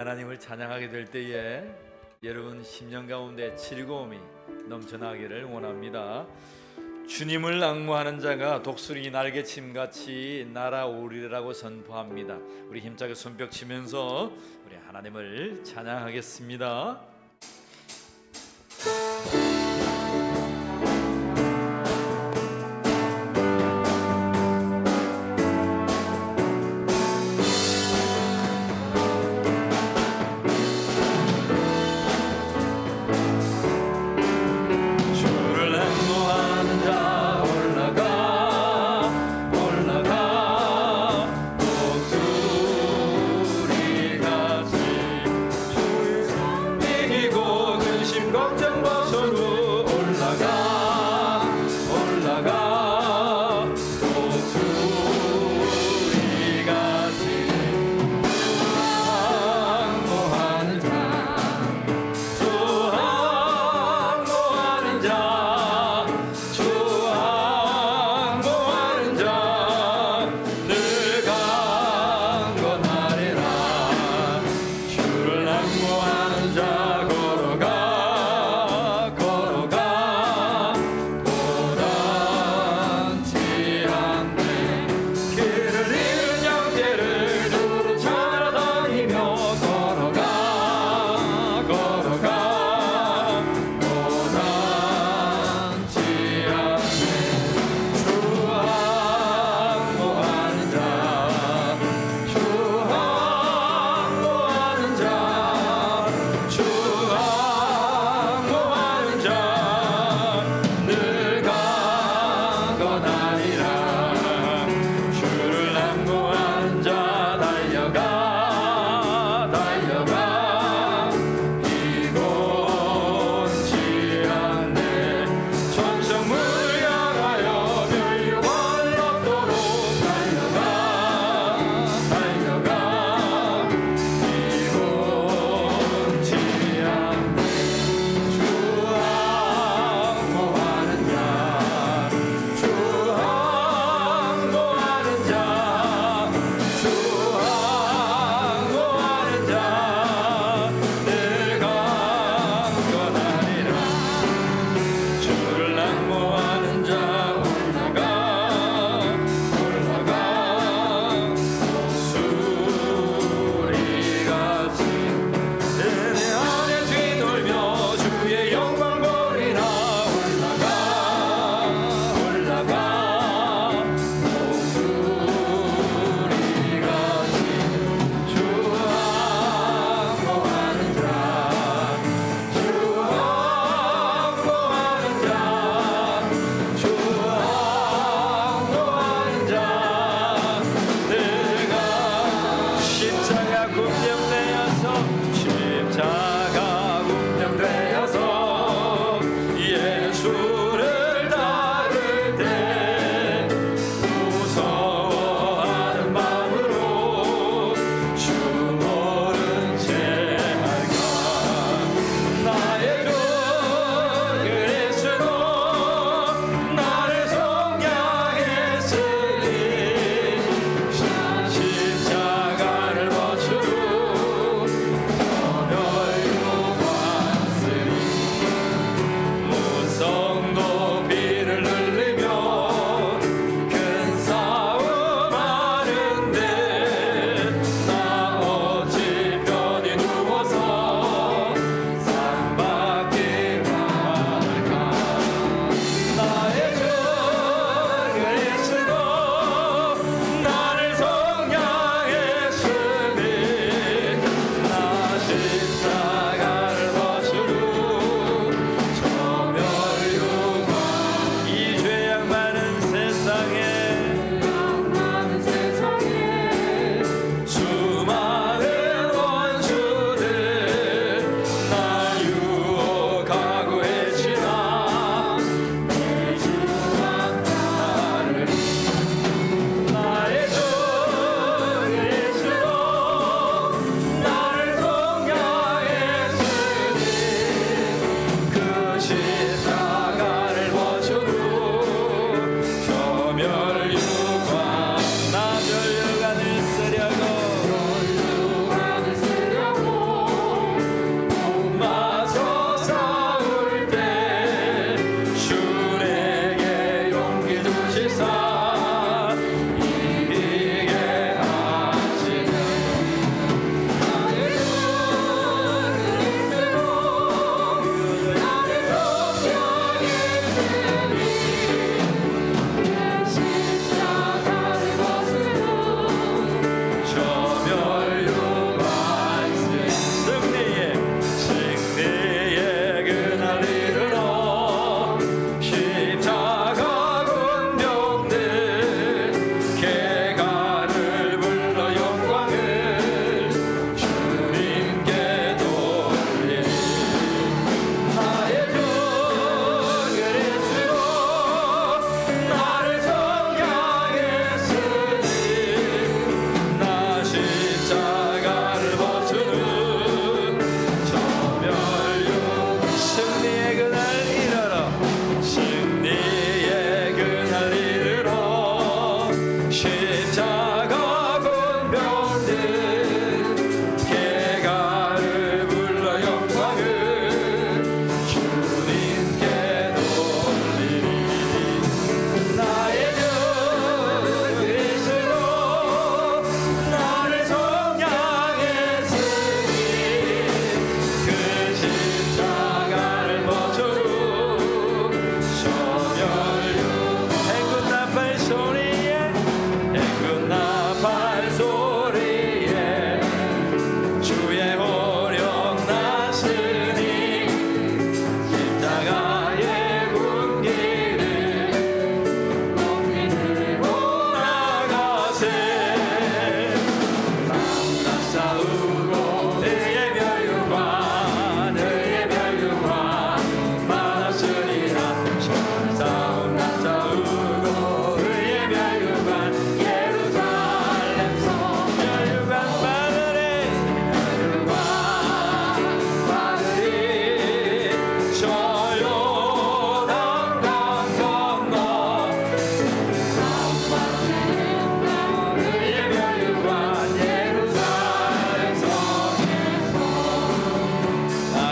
하나님을 찬양하게 될 때에 여러분 심령 가운데 즐거움이 넘쳐나기를 원합니다. 주님을 앙모하는 자가 독수리 날개침같이 날아오리라고 선포합니다. 우리 힘차게 손뼉 치면서 우리 하나님을 찬양하겠습니다.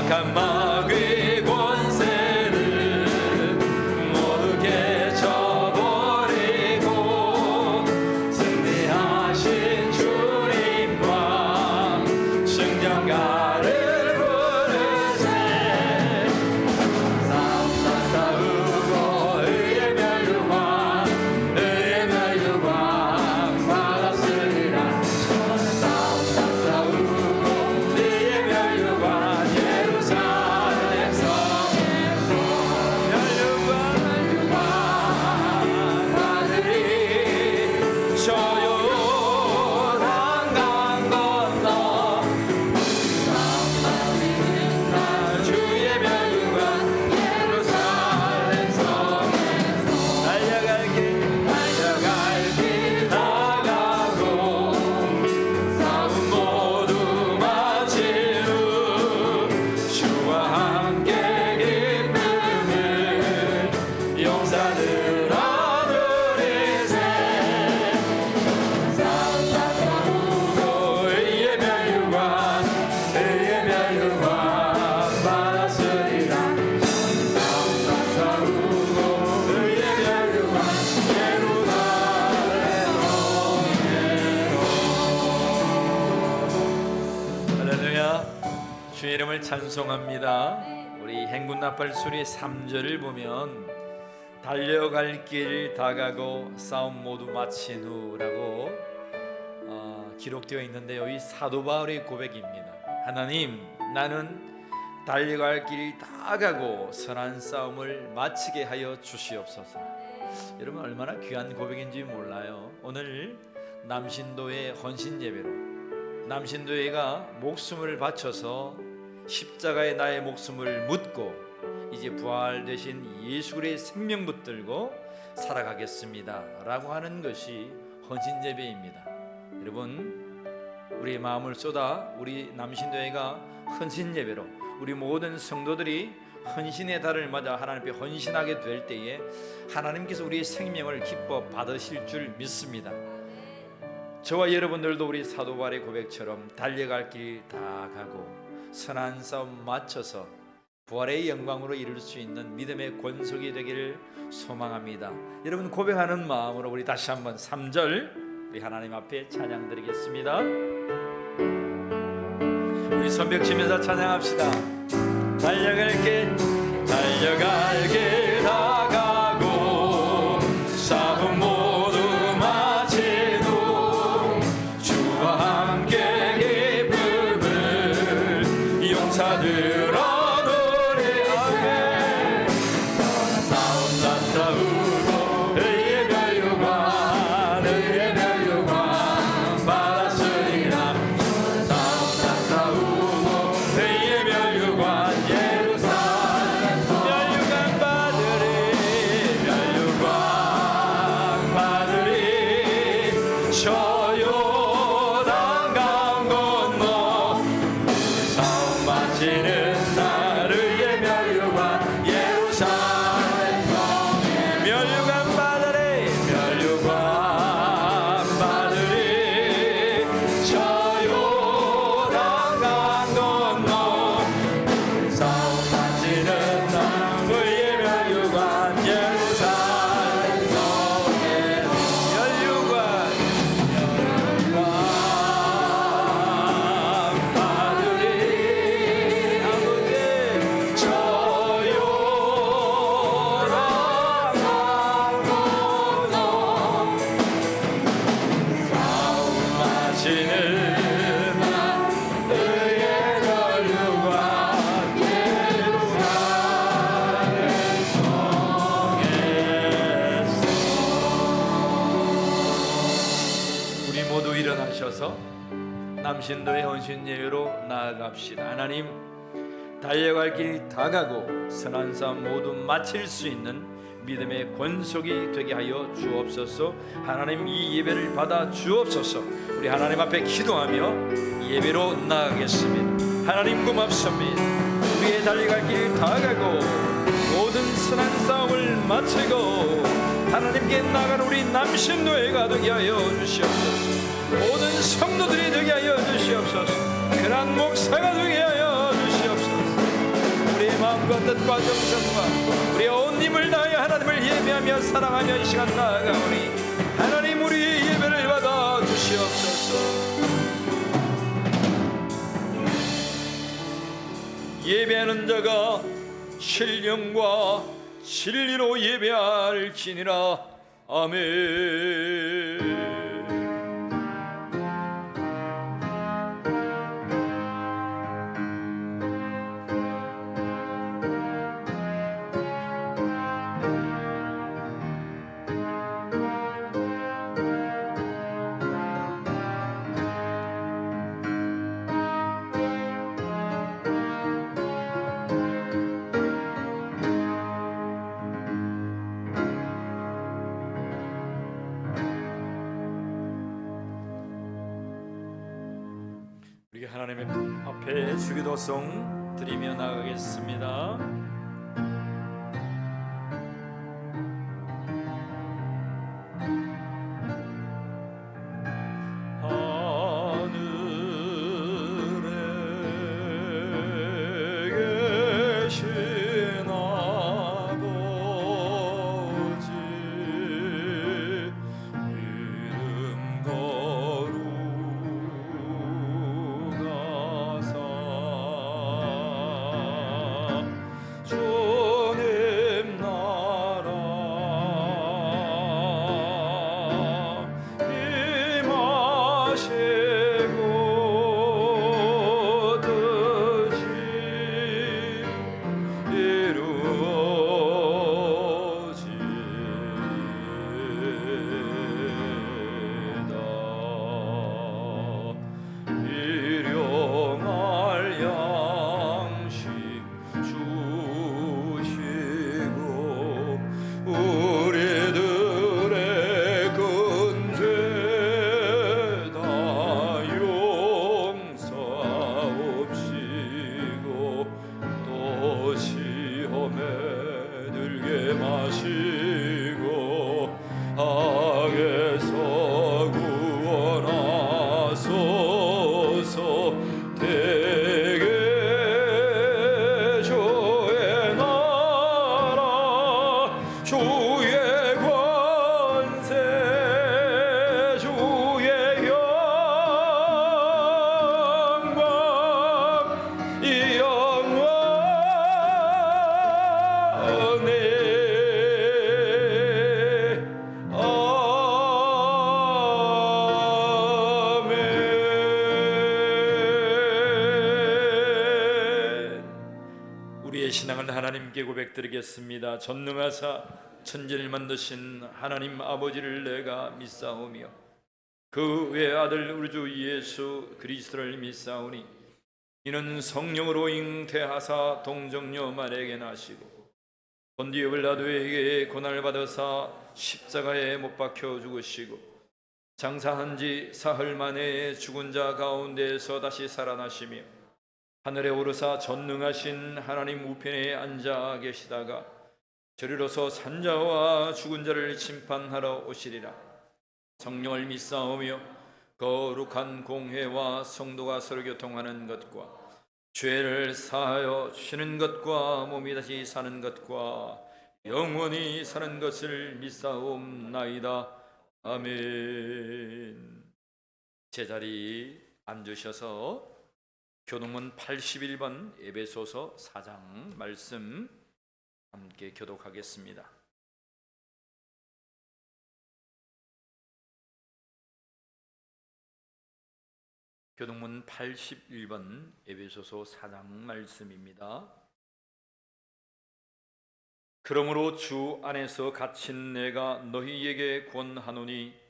악한 마귀 권세를 모두 깨쳐버리고 승리하신 주님과 승전가를 부르세. 싸우고 의의 멸류관 받았으리라. 싸우고 의의 멸류관 예루살렘 성에서 멸류관 받으리. 저 요단 강 건너 주의 멸류관 예루살렘 성에서 달려갈 길 나가고 싸움 모두 마친 후 주와 함께 기쁨을 용사들 얻으리세. 싸우고 의의 멸류관 받았으리라. 싸우고 의의 멸류관 예루살렘. 할렐루야. 주의 이름을 찬송합니다. 우리 행군나팔 수리 3절을 보면 달려갈 길 다가고 싸움 모두 마친 후라고 기록되어 있는데요. 이 사도 바울의 고백입니다. 하나님, 나는 달려갈 길 다가고 선한 싸움을 마치게 하여 주시옵소서. 여러분, 얼마나 귀한 고백인지 몰라요. 오늘 남신도의 헌신 예배로 남신도회가 목숨을 바쳐서 십자가에 나의 목숨을 묻고 이제 부활되신 예수 그리스도의 생명 붙들고 살아가겠습니다 라고 하는 것이 헌신 예배입니다. 여러분, 우리의 마음을 쏟아 우리 남신도회가 헌신 예배로 우리 모든 성도들이 헌신의 달을 맞아 하나님 앞에 헌신하게 될 때에 하나님께서 우리의 생명을 기뻐 받으실 줄 믿습니다. 저와 여러분들도 우리 사도 바울의 고백처럼 달려갈 길 다 가고 선한 싸움 마쳐서 부활의 영광으로 이룰 수 있는 믿음의 권속이 되기를 소망합니다. 여러분, 고백하는 마음으로 우리 다시 한번 3절 우리 하나님 앞에 찬양 드리겠습니다. 우리 손뼉 치면서 찬양합시다. 달려갈 길 다가고 싸움 모두 마친 후 주와 함께 기쁨을 용사들 얻으리. 아멘. 싸우고 의의 멸류관 받았으리라. 싸우고 의의 멸류관 예루살렘 멸류관 받으리. 저 요단 강 건너 싸움 마치는 날 의의 멸류관 예루살렘 성에 멸류관 받으리. 저 요단 강 건너 싸움 마치는 날 의의 멸류관 예루살렘 성에 멸류관 받으리. 아버지, 저 요단 강 건너 싸움 마치는 날 의의 멸류관 예루살렘 성에서. 우리 모두 일어나셔서 남신도의 헌신 예배로 나아갑시다. 하나님, 달려갈 길 다가고 선한 싸움 모두 마칠 수 있는 믿음의 권속이 되게 하여 주옵소서. 하나님, 이 예배를 받아 주옵소서. 우리 하나님 앞에 기도하며 예배로 나아가겠습니다. 하나님, 고맙습니다. 우리의 달려갈 길 다가고 모든 선한 싸움을 마치고 하나님께 나아가는 우리 남신도회가 되게 하여 주시옵소서. 모든 성도들이 되게 하여 주시옵소서. 그런 목사가 되게 하여 주시옵소서. 마음과 뜻과 정성과 우리 온 힘을 다하여 하나님을 예배하며 사랑하며 이 시간 나아가오니 하나님 우리의 예배를 받아 주시옵소서. 예배하는 자가 신령과 진리로 예배할지니라. 아멘. 우리 하나님의 앞에 주기도송 드리며 나가겠습니다. 신앙을 하나님께 고백드리겠습니다. 전능하사 천지를 만드신 하나님 아버지를 내가 믿사오며 그 외아들 우리 주 예수 그리스도를 믿사오니 이는 성령으로 잉태하사 동정녀 마리아에게 나시고 본디오 빌라도에게 고난을 받으사 십자가에 못 박혀 죽으시고 장사한 지 사흘 만에 죽은 자 가운데서 다시 살아나시며 하늘에 오르사 전능하신 하나님 우편에 앉아 계시다가 저리로서 산자와 죽은 자를 심판하러 오시리라. 성령을 믿사오며 거룩한 공회와 성도가 서로 교통하는 것과 죄를 사하여 주시는 것과 몸이 다시 사는 것과 영원히 사는 것을 믿사옵나이다. 아멘. 제자리 앉으셔서 교동문 81번 에베소서 4장 말씀 함께 교독하겠습니다. 교동문 81번 에베소서 4장 말씀입니다. 그러므로 주 안에서 갇힌 내가 너희에게 권하노니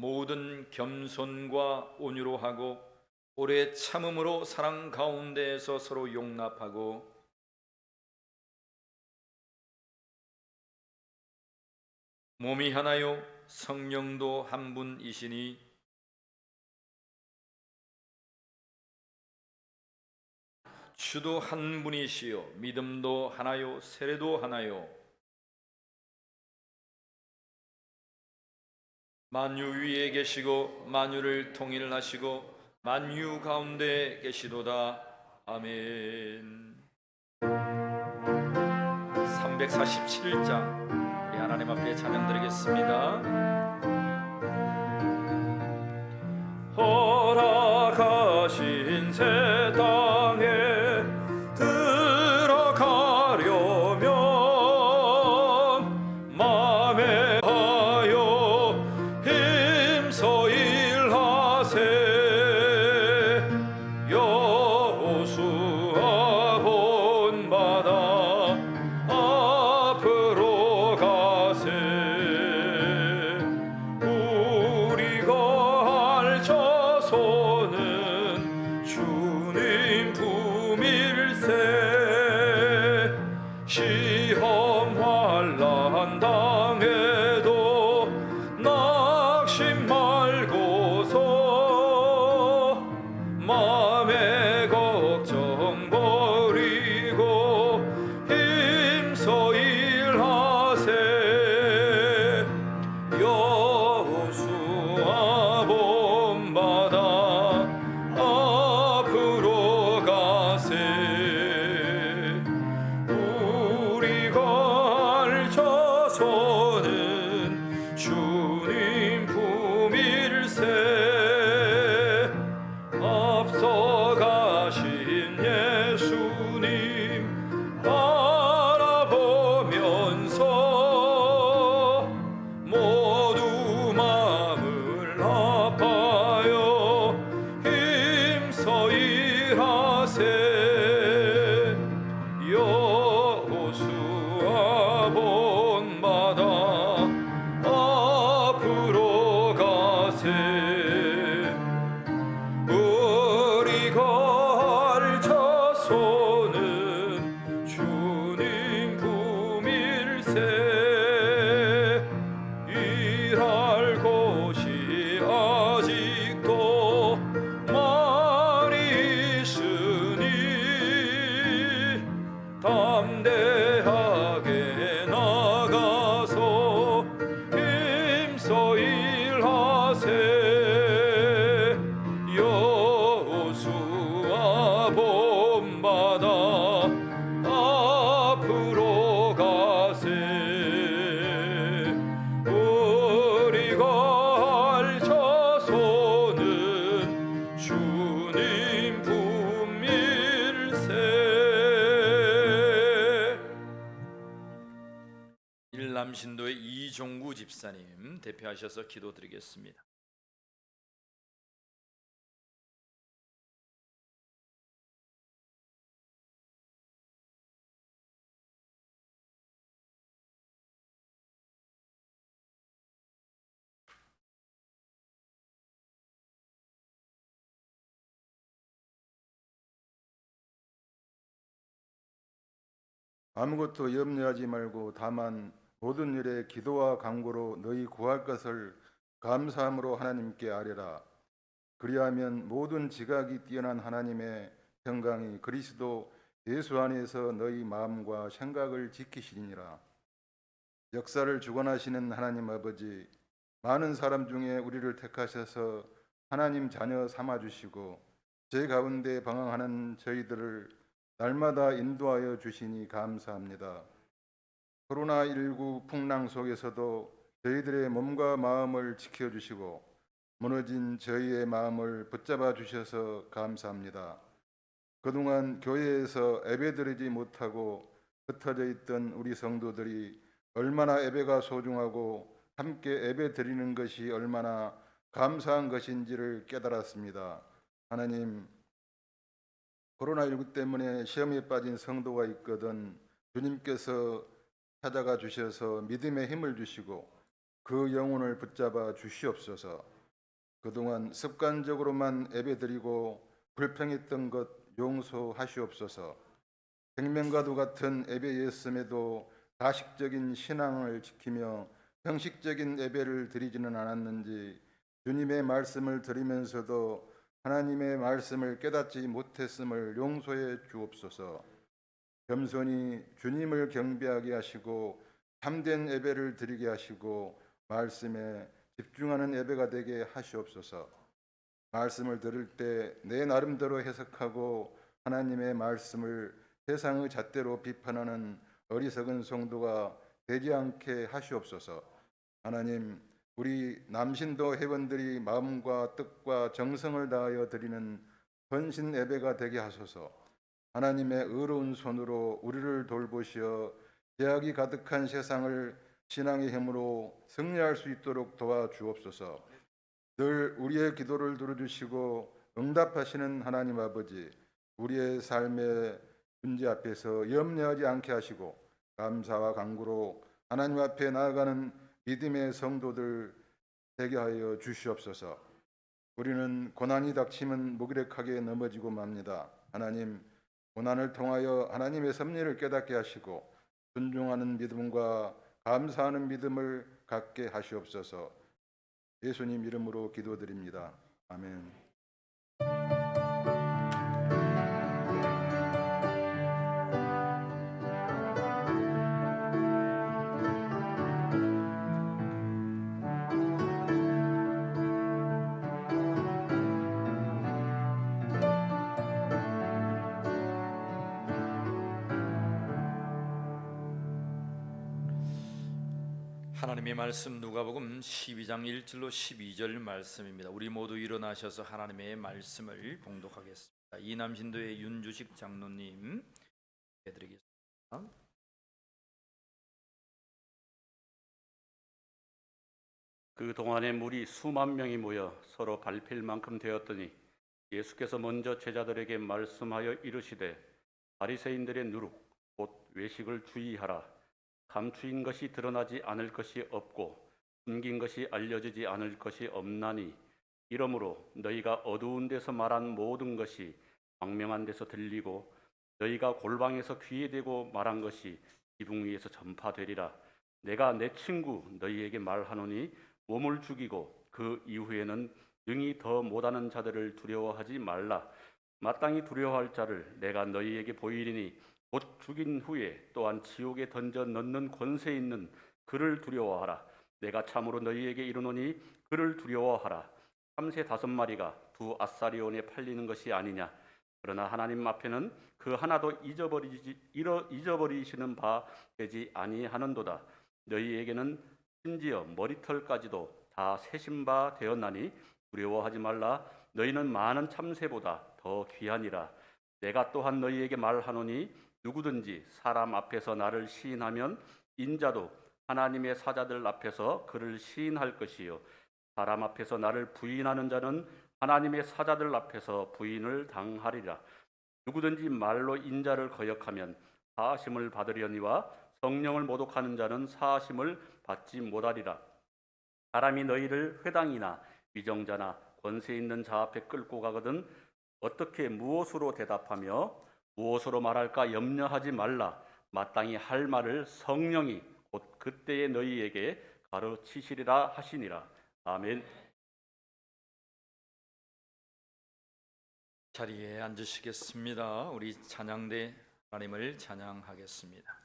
모든 겸손과 온유로 하고 오래 참음으로 사랑 가운데에서 서로 용납하고 몸이 하나요 성령도 한 분이시니 주도 한 분이시요 믿음도 하나요 세례도 하나요 만유 위에 계시고 만유를 통일하시고 만유 가운데 계시도다. 아멘. 347장 우리 하나님 앞에 찬양 드리겠습니다. 허락하신 새 땅에 들어가려면 마음에 하여 힘써 일하세. 여호수아 본받아 앞으로 가세. 우리가 할 자손은 주님 품일세. 시험 환난 당해도 낙심 말고서 마음의 걱정 버리고 힘써 일하세. 여호수아 본받아 앞으로 가세. 우리가 할 자손은 주님 품일세. 앞서 가신 예수님 바라보면서 모두 마음을 아파요 힘써 일하세. 여호수아 본받아 앞으로 가세. 우리가 할 자손은 주님 품일세. 일할 곳이 아직도 많이 있으니 담대하게 나가서 힘써 일하세. 여호수아 본받아 앞으로 가세. 우리가 할 자손은 주님 품일세. 일남신도의 이종구 집사님 대표하셔서 기도드리겠습니다. 아무것도 염려하지 말고 다만 모든 일에 기도와 간구로 너희 구할 것을 감사함으로 하나님께 아뢰라. 그리하면 모든 지각이 뛰어난 하나님의 평강이 그리스도 예수 안에서 너희 마음과 생각을 지키시리니라. 역사를 주관하시는 하나님 아버지, 많은 사람 중에 우리를 택하셔서 하나님 자녀 삼아주시고 제 가운데 방황하는 저희들을 날마다 인도하여 주시니 감사합니다. 코로나19 풍랑 속에서도 저희들의 몸과 마음을 지켜주시고 무너진 저희의 마음을 붙잡아 주셔서 감사합니다. 그동안 교회에서 예배드리지 못하고 흩어져 있던 우리 성도들이 얼마나 예배가 소중하고 함께 예배드리는 것이 얼마나 감사한 것인지를 깨달았습니다. 하나님, 코로나19 때문에 시험에 빠진 성도가 있거든 주님께서 찾아가 주셔서 믿음의 힘을 주시고 그 영혼을 붙잡아 주시옵소서. 그동안 습관적으로만 예배드리고 불평했던 것 용서하시옵소서. 생명과도 같은 예배였음에도 가식적인 신앙을 지키며 형식적인 예배를 드리지는 않았는지 주님의 말씀을 들으면서도 하나님의 말씀을 깨닫지 못했음을 용서해 주옵소서. 겸손히 주님을 경배하게 하시고 참된 예배를 드리게 하시고 말씀에 집중하는 예배가 되게 하시옵소서. 말씀을 들을 때 내 나름대로 해석하고 하나님의 말씀을 세상의 잣대로 비판하는 어리석은 성도가 되지 않게 하시옵소서. 하나님, 우리 남신도 회원들이 마음과 뜻과 정성을 다하여 드리는 헌신 예배가 되게 하소서. 하나님의 의로운 손으로 우리를 돌보시어 죄악이 가득한 세상을 신앙의 힘으로 승리할 수 있도록 도와주옵소서. 늘 우리의 기도를 들어주시고 응답하시는 하나님 아버지, 우리의 삶의 문제 앞에서 염려하지 않게 하시고 감사와 간구로 하나님 앞에 나아가는 믿음의 성도들 되게 하여 주시옵소서. 우리는 고난이 닥치면 무기력하게 넘어지고 맙니다. 하나님, 고난을 통하여 하나님의 섭리를 깨닫게 하시고 순종하는 믿음과 감사하는 믿음을 갖게 하시옵소서. 예수님 이름으로 기도드립니다. 아멘. 하나님의 말씀 누가복음 12장 1절로 12절 말씀입니다. 우리 모두 일어나셔서 하나님의 말씀을 봉독하겠습니다. 이남신도의 윤주식 장로님 해드리겠습니다. 그 동안에 물이 수만 명이 모여 서로 밟힐 만큼 되었더니 예수께서 먼저 제자들에게 말씀하여 이르시되 바리새인들의 누룩 곧 외식을 주의하라. 감추인 것이 드러나지 않을 것이 없고 숨긴 것이 알려지지 않을 것이 없나니 이러므로 너희가 어두운 데서 말한 모든 것이 광명한 데서 들리고 너희가 골방에서 귀에 대고 말한 것이 지붕 위에서 전파되리라. 내가 내 친구 너희에게 말하노니 몸을 죽이고 그 이후에는 능히 더 못하는 자들을 두려워하지 말라. 마땅히 두려워할 자를 내가 너희에게 보이리니 곧 죽인 후에 또한 지옥에 던져 넣는 권세 있는 그를 두려워하라. 내가 참으로 너희에게 이르노니 그를 두려워하라. 참새 5마리가 두 아사리온에 팔리는 것이 아니냐. 그러나 하나님 앞에는 그 하나도 잊어버리시는 바 되지 아니하는도다. 너희에게는 심지어 머리털까지도 다 세신 바 되었나니 두려워하지 말라. 너희는 많은 참새보다 더 귀하니라. 내가 또한 너희에게 말하노니 누구든지 사람 앞에서 나를 시인하면 인자도 하나님의 사자들 앞에서 그를 시인할 것이요 사람 앞에서 나를 부인하는 자는 하나님의 사자들 앞에서 부인을 당하리라. 누구든지 말로 인자를 거역하면 사하심을 받으려니와 성령을 모독하는 자는 사하심을 받지 못하리라. 사람이 너희를 회당이나 위정자나 권세 있는 자 앞에 끌고 가거든 어떻게 무엇으로 대답하며 무엇으로 말할까 염려하지 말라. 마땅히 할 말을 성령이 곧 그때에 너희에게 가르치시리라 하시니라. 아멘. 자리에 앉으시겠습니다. 우리 찬양대 하나님을 찬양하겠습니다.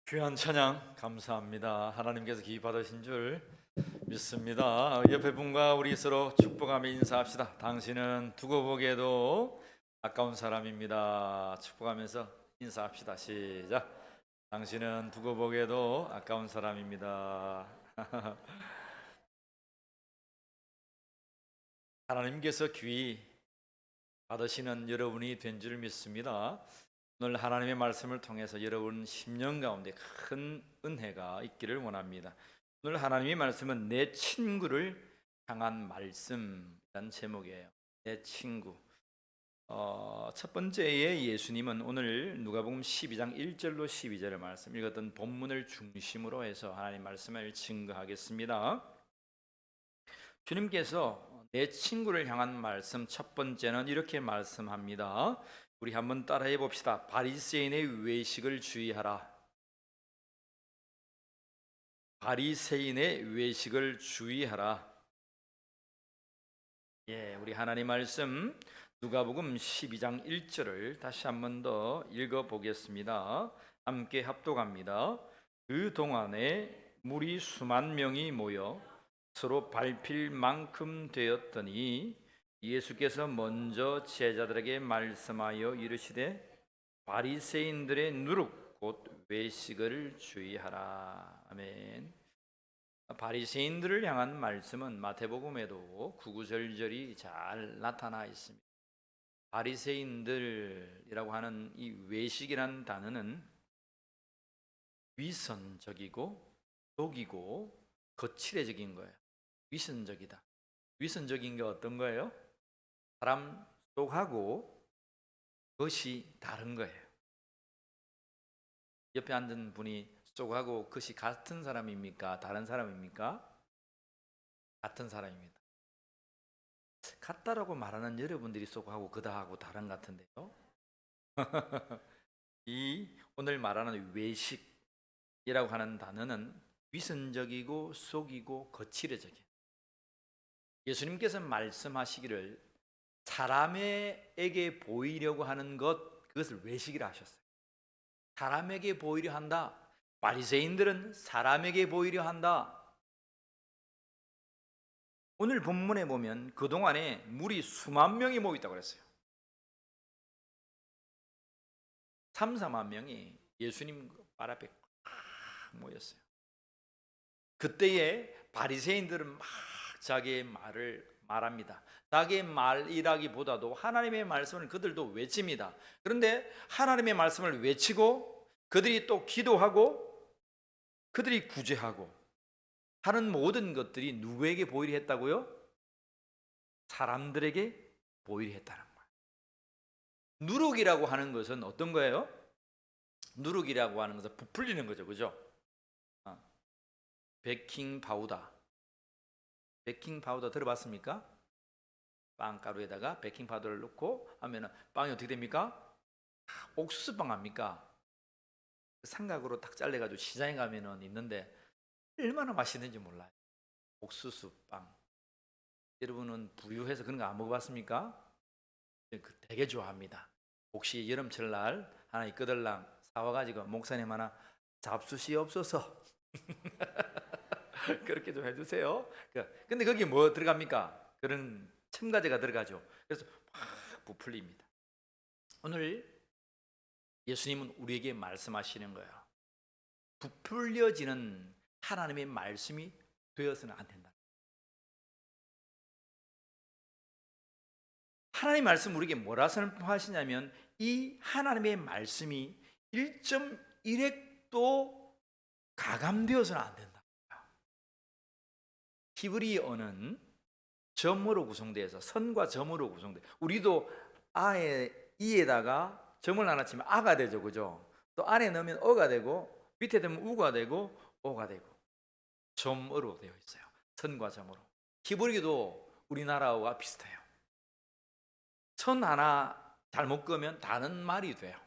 귀한 찬양 감사합니다. 하나님께서 기입 받으신 줄 믿습니다. 옆에 분과 우리 서로 축복하며 인사합시다. 당신은 두고 보기에도 아까운 사람입니다. 축복하면서 인사합시다. 시작. 당신은 두고 보기에도 아까운 사람입니다. 하나님께서 귀 받으시는 여러분이 된 줄 믿습니다. 오늘 하나님의 말씀을 통해서 여러분 심령 가운데 큰 은혜가 있기를 원합니다. 오늘 하나님의 말씀은 내 친구를 향한 말씀이라는 제목이에요. 내 친구. 첫 번째에 예수님은 오늘 누가복음 12장 1절로 12절의 말씀 읽었던 본문을 중심으로 해서 하나님 말씀을 증거하겠습니다. 주님께서 내 친구를 향한 말씀 첫 번째는 이렇게 말씀합니다. 우리 한번 따라해 봅시다. 바리새인의 외식을 주의하라. 바리새인의 외식을 주의하라. 우리 하나님 말씀 누가복음 12장 1절을 다시 한번 더 읽어 보겠습니다. 함께 합독합니다. 그 동안에 무리 수만 명이 모여 서로 밟힐 만큼 되었더니 예수께서 먼저 제자들에게 말씀하여 이르시되 바리새인들의 누룩 곧 외식을 주의하라. 아멘. 바리새인들을 향한 말씀은 마태복음에도 구구절절이 잘 나타나 있습니다. 바리새인들이라고 하는 이 외식이라는 단어는 위선적이고 독이고 거칠해적인 거예요. 위선적이다. 위선적인 게 어떤 거예요? 사람 속하고 겉이 다른 거예요. 옆에 앉은 분이 속하고 겉이 같은 사람입니까? 다른 사람입니까? 같은 사람입니다. 같다라고 말하는 여러분들이 속하고 겉하고 다른 것 같은데요. 이 오늘 말하는 외식이라고 하는 단어는 위선적이고 속이고 거칠어적인, 예수님께서 말씀하시기를 사람에게 보이려고 하는 그것을 외식이라 하셨어요. 사람에게 보이려 한다. 바리새인들은 사람에게 보이려 한다. 오늘 본문에 보면 그동안에 무리 수만 명이 모였다고 그랬어요. 3, 4만 명이 예수님 발 앞에 모였어요. 그때에 바리새인들은 막 자기의 말을 말합니다. 자기의 말이라기보다도 하나님의 말씀을 그들도 외칩니다. 그런데 하나님의 말씀을 외치고 그들이 또 기도하고 그들이 구제하고 하는 모든 것들이 누구에게 보이려 했다고요? 사람들에게 보이려 했다는 거예요. 누룩이라고 하는 것은 어떤 거예요? 누룩이라고 하는 것은 부풀리는 거죠. 그죠? 베이킹 파우더. 베이킹 파우더 들어봤습니까? 빵가루에다가 베이킹 파우더를 넣고 하면은 빵이 어떻게 됩니까? 옥수수 빵 압니까? 삼각으로 딱 잘라가지고 시장에 가면은 있는데 얼마나 맛있는지 몰라요. 옥수수 빵. 여러분은 부유해서 그런 거 안 먹어봤습니까? 되게 좋아합니다. 혹시 여름철 날 하나 이끄들랑 사와가지고 목사님 하나 잡수시옵소서. 그렇게 좀 해주세요. 근데 거기 뭐 들어갑니까? 그런 첨가제가 들어가죠. 그래서 막 부풀립니다. 오늘 예수님은 우리에게 말씀하시는 거예요. 부풀려지는 하나님의 말씀이 되어서는 안 된다. 하나님의 말씀 우리에게 뭐라 선포하시냐면 이 하나님의 말씀이 1.1핵도 가감되어서는 안 된다. 히브리어는 점으로 구성되어서 선과 점으로 구성돼. 우리도 이에다가 점을 하나 치면 아가 되죠, 그죠? 또 안에 넣으면 어가 되고 밑에 되면 우가 되고 오가 되고 점으로 되어 있어요. 선과 점으로. 히브리어도 우리나라와 비슷해요. 선 하나 잘못 그으면 다른 말이 돼요.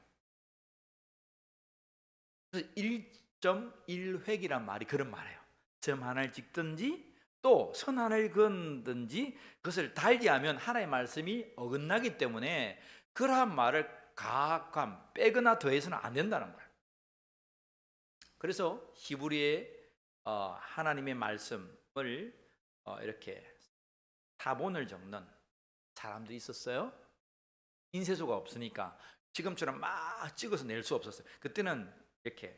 그래서 1.1획이란 말이 그런 말이에요. 점 하나를 찍든지 또 선 하나를 그은든지 그것을 달리하면 하나의 말씀이 어긋나기 때문에 그러한 말을 가감 빼거나 더해서는 안 된다는 거예요. 그래서 히브리의 하나님의 말씀을 이렇게 사본을 적는 사람도 있었어요. 인쇄소가 없으니까 지금처럼 막 찍어서 낼 수 없었어요. 그때는 이렇게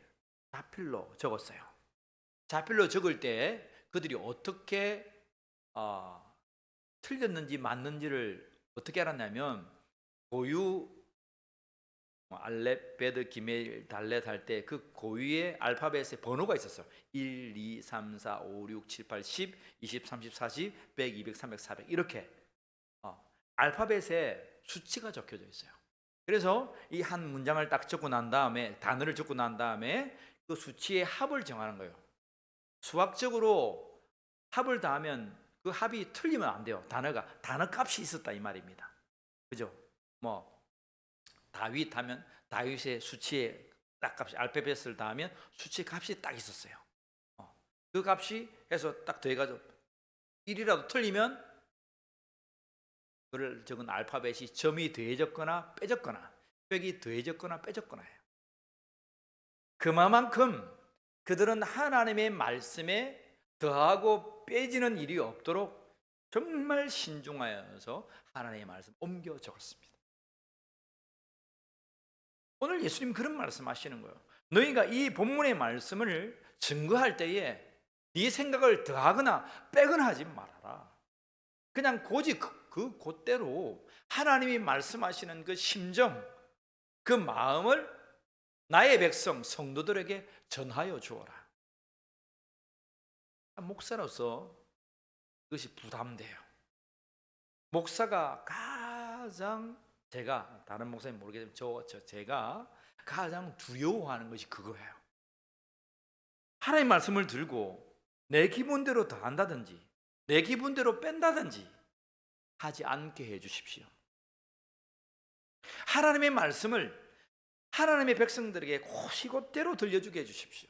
자필로 적었어요. 자필로 적을 때 그들이 어떻게 틀렸는지 맞는지를 어떻게 알았냐면 고유 알렙, 베드, 기멜, 달렛 할 때 그 고유의 알파벳에 번호가 있었어요. 1, 2, 3, 4, 5, 6, 7, 8, 10, 20, 30, 40, 100, 200, 300, 400 이렇게 알파벳에 수치가 적혀져 있어요. 그래서 이 한 문장을 딱 적고 난 다음에 단어를 적고 난 다음에 그 수치의 합을 정하는 거예요. 수학적으로 합을 더하면 그 합이 틀리면 안 돼요. 단어 값이 있었다 이 말입니다. 그죠? 뭐 다윗 하면 다윗의 수치의 딱 값이 알파벳을 더하면 수치 값이 딱 있었어요. 그 값이 해서 딱 돼가지고 1이라도 틀리면 그를 적은 알파벳이 점이 더해졌거나 빼졌거나 획이 더해졌거나 빼졌거나 해요. 그만큼 그들은 하나님의 말씀에 더하고 빼지는 일이 없도록 정말 신중하여서 하나님의 말씀 옮겨 적었습니다. 오늘 예수님 그런 말씀하시는 거예요. 너희가 이 본문의 말씀을 증거할 때에 네 생각을 더하거나 빼거나 하지 말아라. 그냥 고지 그대로 하나님이 말씀하시는 그 심정, 그 마음을 나의 백성 성도들에게 전하여 주어라. 목사로서 그것이 부담돼요. 목사가 가장 제가 다른 목사님 모르겠지만 제가 가장 두려워하는 것이 그거예요. 하나님의 말씀을 들고 내 기분대로 더한다든지 내 기분대로 뺀다든지 하지 않게 해주십시오. 하나님의 말씀을 하나님의 백성들에게 곧이곧대로 들려주게 해주십시오.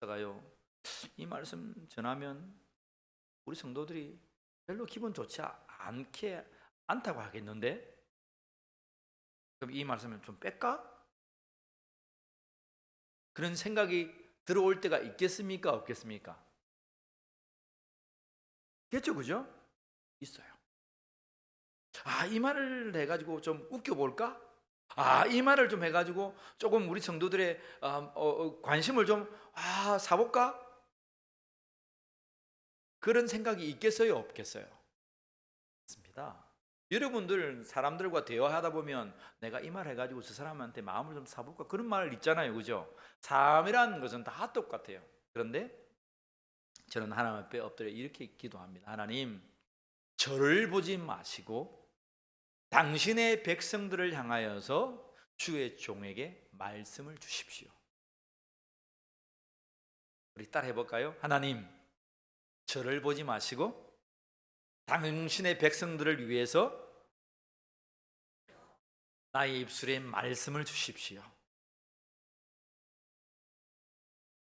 제가요 이 말씀 전하면 우리 성도들이 별로 기분 좋지 않다고 하겠는데 그럼 이 말씀을 좀 뺄까? 그런 생각이 들어올 때가 있겠습니까? 없겠습니까? 있겠죠, 그죠? 있어요. 이 말을 해가지고 좀 웃겨볼까? 이 말을 좀 해가지고 조금 우리 성도들의 관심을 좀 사볼까? 그런 생각이 있겠어요, 없겠어요? 있습니다. 여러분들 사람들과 대화하다 보면 내가 이 말 해가지고 저 사람한테 마음을 좀 사볼까? 그런 말 있잖아요, 그죠? 삶이라는 것은 다 똑같아요. 그런데 저는 하나님 앞에 엎드려 이렇게 기도합니다. 하나님, 저를 보지 마시고 당신의 백성들을 향하여서 주의 종에게 말씀을 주십시오. 우리 따라 해볼까요? 하나님, 저를 보지 마시고 당신의 백성들을 위해서 나의 입술에 말씀을 주십시오.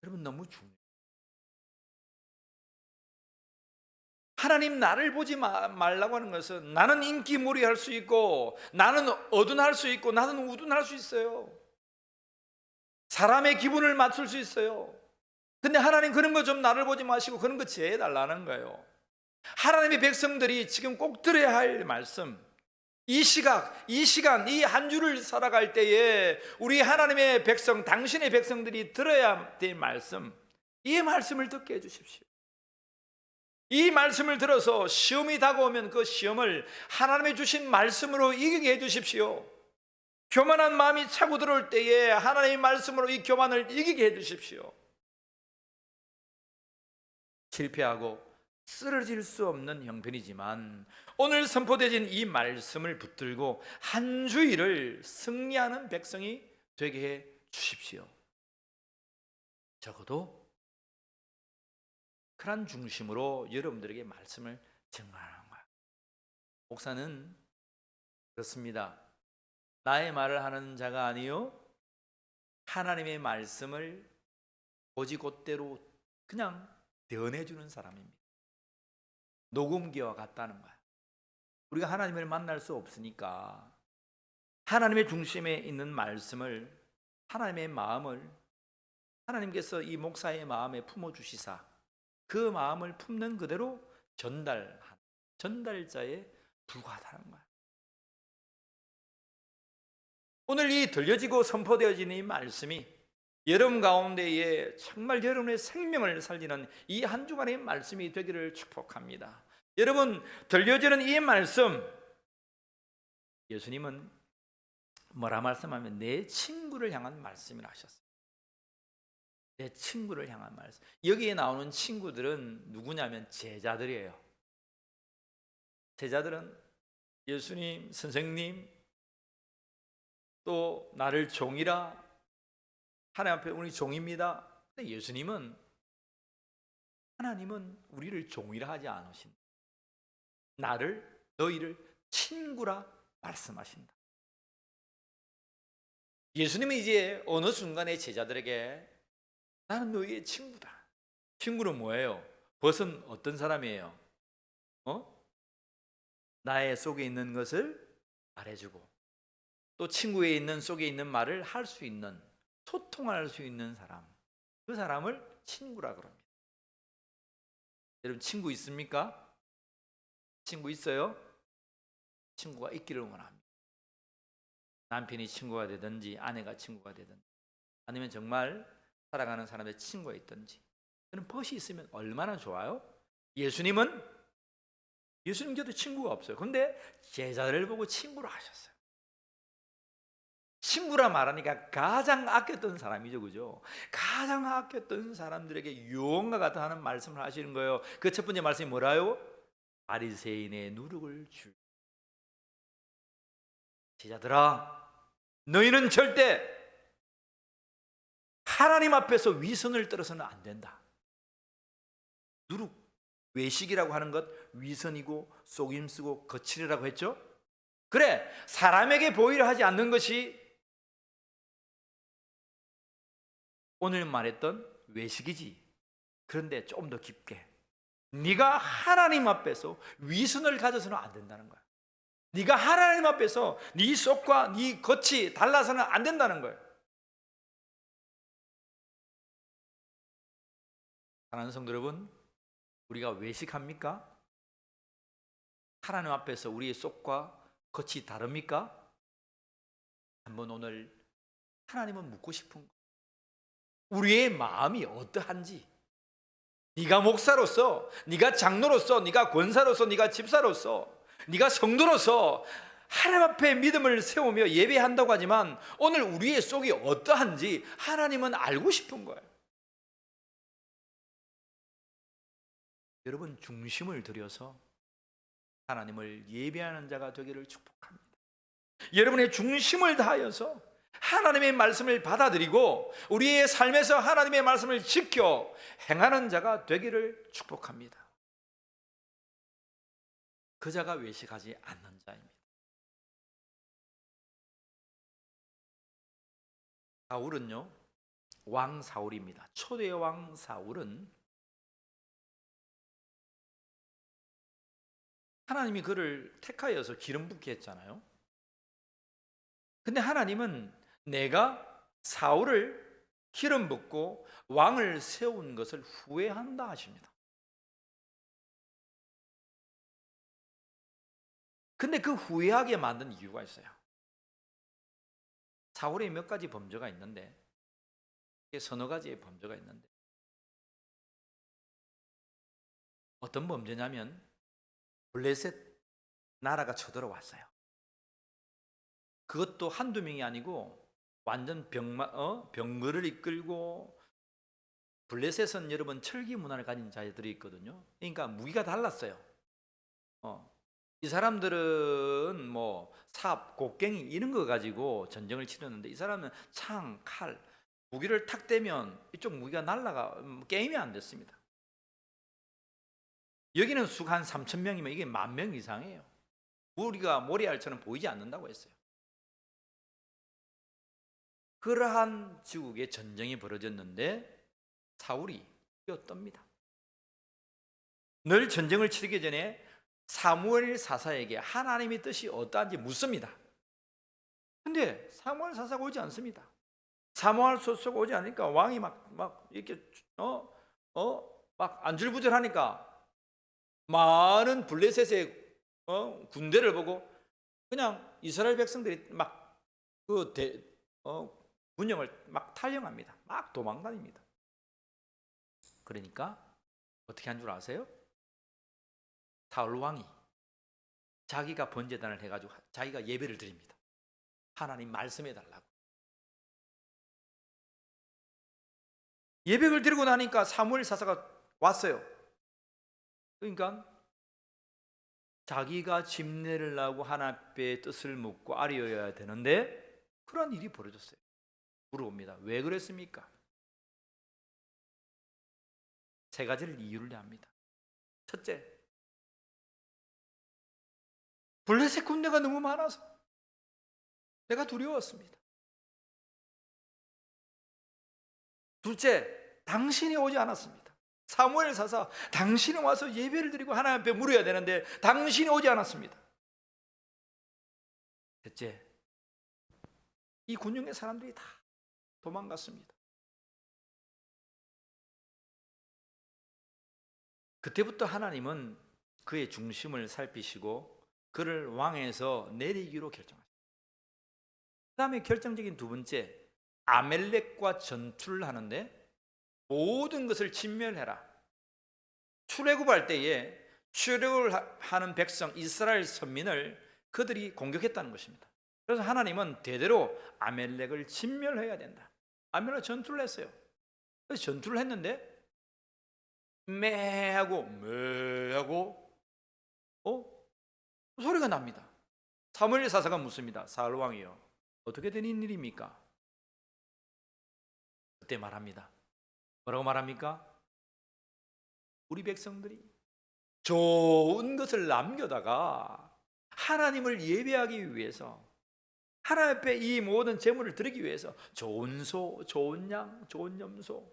여러분 너무 중요해요. 하나님 나를 보지 말라고 하는 것은 나는 인기몰이할 수 있고 나는 어둔할 수 있고 나는 우둔할 수 있어요. 사람의 기분을 맞출 수 있어요. 근데 하나님 그런 거 좀 나를 보지 마시고 그런 거 제해달라는 거예요. 하나님의 백성들이 지금 꼭 들어야 할 말씀, 이 시간, 이 한 주를 살아갈 때에 우리 하나님의 백성, 당신의 백성들이 들어야 될 말씀, 이 말씀을 듣게 해주십시오. 이 말씀을 들어서 시험이 다가오면 그 시험을 하나님의 주신 말씀으로 이기게 해주십시오. 교만한 마음이 차고 들어올 때에 하나님의 말씀으로 이 교만을 이기게 해주십시오. 실패하고 쓰러질 수 없는 형편이지만 오늘 선포되진 이 말씀을 붙들고 한 주일을 승리하는 백성이 되게 해 주십시오. 적어도 그런 중심으로 여러분들에게 말씀을 전하는 거야. 목사는 그렇습니다. 나의 말을 하는 자가 아니요 하나님의 말씀을 곧이곧대로 그냥 변해주는 사람입니다. 녹음기와 같다는 거야. 우리가 하나님을 만날 수 없으니까 하나님의 중심에 있는 말씀을 하나님의 마음을 하나님께서 이 목사의 마음에 품어주시사 그 마음을 품는 그대로 전달한 전달자에 불과하다는 거야. 오늘 이 들려지고 선포되어지는 이 말씀이 여러분 가운데에 정말 여러분의 생명을 살리는 이 한 주간의 말씀이 되기를 축복합니다. 여러분, 들려지는 이 말씀, 예수님은 뭐라 말씀하면 내 친구를 향한 말씀이라 하셨어요. 내 친구를 향한 말씀. 여기에 나오는 친구들은 누구냐면 제자들이에요. 제자들은 예수님, 선생님, 또 나를 종이라, 하나님 앞에 우리 종입니다. 근데 예수님은, 하나님은 우리를 종이라 하지 않으신다. 너희를 친구라 말씀하신다. 예수님이 이제 어느 순간에 제자들에게 나는 너희의 친구다. 친구는 뭐예요? 벗은 어떤 사람이에요? 나의 속에 있는 것을 말해주고 또 친구에 있는 속에 있는 말을 할 수 있는, 소통할 수 있는 사람, 그 사람을 친구라 그럽니다. 여러분 친구 있습니까? 친구 있어요? 친구가 있기를 원합니다. 남편이 친구가 되든지 아내가 친구가 되든지 아니면 정말 살아가는 사람의 친구가 있든지, 저는 벗이 있으면 얼마나 좋아요? 예수님께도 친구가 없어요. 그런데 제자들을 보고 친구로 하셨어요. 친구라 말하니까 가장 아꼈던 사람이죠, 그죠? 가장 아꼈던 사람들에게 유언과 같은 하는 말씀을 하시는 거예요. 그 첫 번째 말씀이 뭐라요? 바리새인의 누룩을 줄. 제자들아, 너희는 절대 하나님 앞에서 위선을 떨어서는 안 된다. 누룩, 외식이라고 하는 것 위선이고 속임수고 거칠이라고 했죠. 그래, 사람에게 보이려 하지 않는 것이 오늘 말했던 외식이지. 그런데 조금 더 깊게, 네가 하나님 앞에서 위선을 가져서는 안 된다는 거야. 네가 하나님 앞에서 네 속과 네 겉이 달라서는 안 된다는 거예요. 사랑하는 성도 여러분, 우리가 외식합니까? 하나님 앞에서 우리의 속과 겉이 다릅니까? 한번 오늘 하나님은 묻고 싶은 거예요. 우리의 마음이 어떠한지. 네가 목사로서, 네가 장로로서, 네가 권사로서, 네가 집사로서, 네가 성도로서 하나님 앞에 믿음을 세우며 예배한다고 하지만 오늘 우리의 속이 어떠한지 하나님은 알고 싶은 거예요. 여러분, 중심을 들여서 하나님을 예배하는 자가 되기를 축복합니다. 여러분의 중심을 다하여서 하나님의 말씀을 받아들이고 우리의 삶에서 하나님의 말씀을 지켜 행하는 자가 되기를 축복합니다. 그 자가 외식하지 않는 자입니다. 사울은요, 왕 사울입니다. 초대 왕 사울은 하나님이 그를 택하여서 기름 붓게 했잖아요. 근데 하나님은 내가 사울을 기름 붓고 왕을 세운 것을 후회한다 하십니다. 근데 그 후회하게 만든 이유가 있어요. 사울의 몇 가지 범죄가 있는데, 서너 가지의 범죄가 있는데, 어떤 범죄냐면 블레셋 나라가 쳐들어왔어요. 그것도 한두 명이 아니고 완전 병거를 이끌고, 블레셋은 여러분 철기 문화를 가진 자들이 있거든요. 그러니까 무기가 달랐어요. 이 사람들은 뭐 삽, 곡괭이 이런 거 가지고 전쟁을 치렀는데, 이 사람은 창, 칼, 무기를 탁 대면 이쪽 무기가 날아가 게임이 안 됐습니다. 여기는 수가 한 3,000명이면 이게 10,000명 이상이에요. 우리가 모래알처럼 보이지 않는다고 했어요. 그러한 지국에 전쟁이 벌어졌는데 사울이 뛰어떱니다. 늘 전쟁을 치르기 전에 사무엘 사사에게 하나님의 뜻이 어떠한지 묻습니다. 근데 사무엘 사사가 오지 않습니다. 사모할 소수가 오지 않으니까 왕이 막 이렇게 막 안절부절하니까 많은 블레셋의 군대를 보고 그냥 이스라엘 백성들이 막 군영을 막 탈영합니다. 막 도망다닙니다. 그러니까 어떻게 한 줄 아세요? 사울 왕이 자기가 번제단을 해가지고 자기가 예배를 드립니다. 하나님 말씀해 달라고. 예배를 드리고 나니까 사무엘 사사가 왔어요. 그러니까 자기가 집례를 하고 하나님의 뜻을 묻고 아뢰어야 되는데 그런 일이 벌어졌어요. 물어봅니다. 왜 그랬습니까? 세 가지를 이유를 합니다. 첫째, 블레셋 군대가 너무 많아서 내가 두려웠습니다. 둘째, 당신이 오지 않았습니다. 사무엘 사사, 당신이 와서 예배를 드리고 하나님 앞에 물어야 되는데 당신이 오지 않았습니다. 셋째, 이 군중의 사람들이 다 도망갔습니다. 그때부터 하나님은 그의 중심을 살피시고 그를 왕에서 내리기로 결정하셨습니다. 그 다음에 결정적인 두 번째, 아멜렉과 전투를 하는데 모든 것을 진멸해라. 출애굽할 때에 출애굽을 하는 백성 이스라엘 선민을 그들이 공격했다는 것입니다. 그래서 하나님은 대대로 아멜렉을 진멸해야 된다. 아멜렉 전투를 했어요. 그래서 전투를 했는데 매하고 소리가 납니다. 사무엘 사사가 묻습니다. 사울 왕이요, 어떻게 된 일입니까? 그때 말합니다. 뭐라고 말합니까? 우리 백성들이 좋은 것을 남겨다가 하나님을 예배하기 위해서 하나님 앞에 이 모든 재물을 드리기 위해서 좋은 소, 좋은 양, 좋은 염소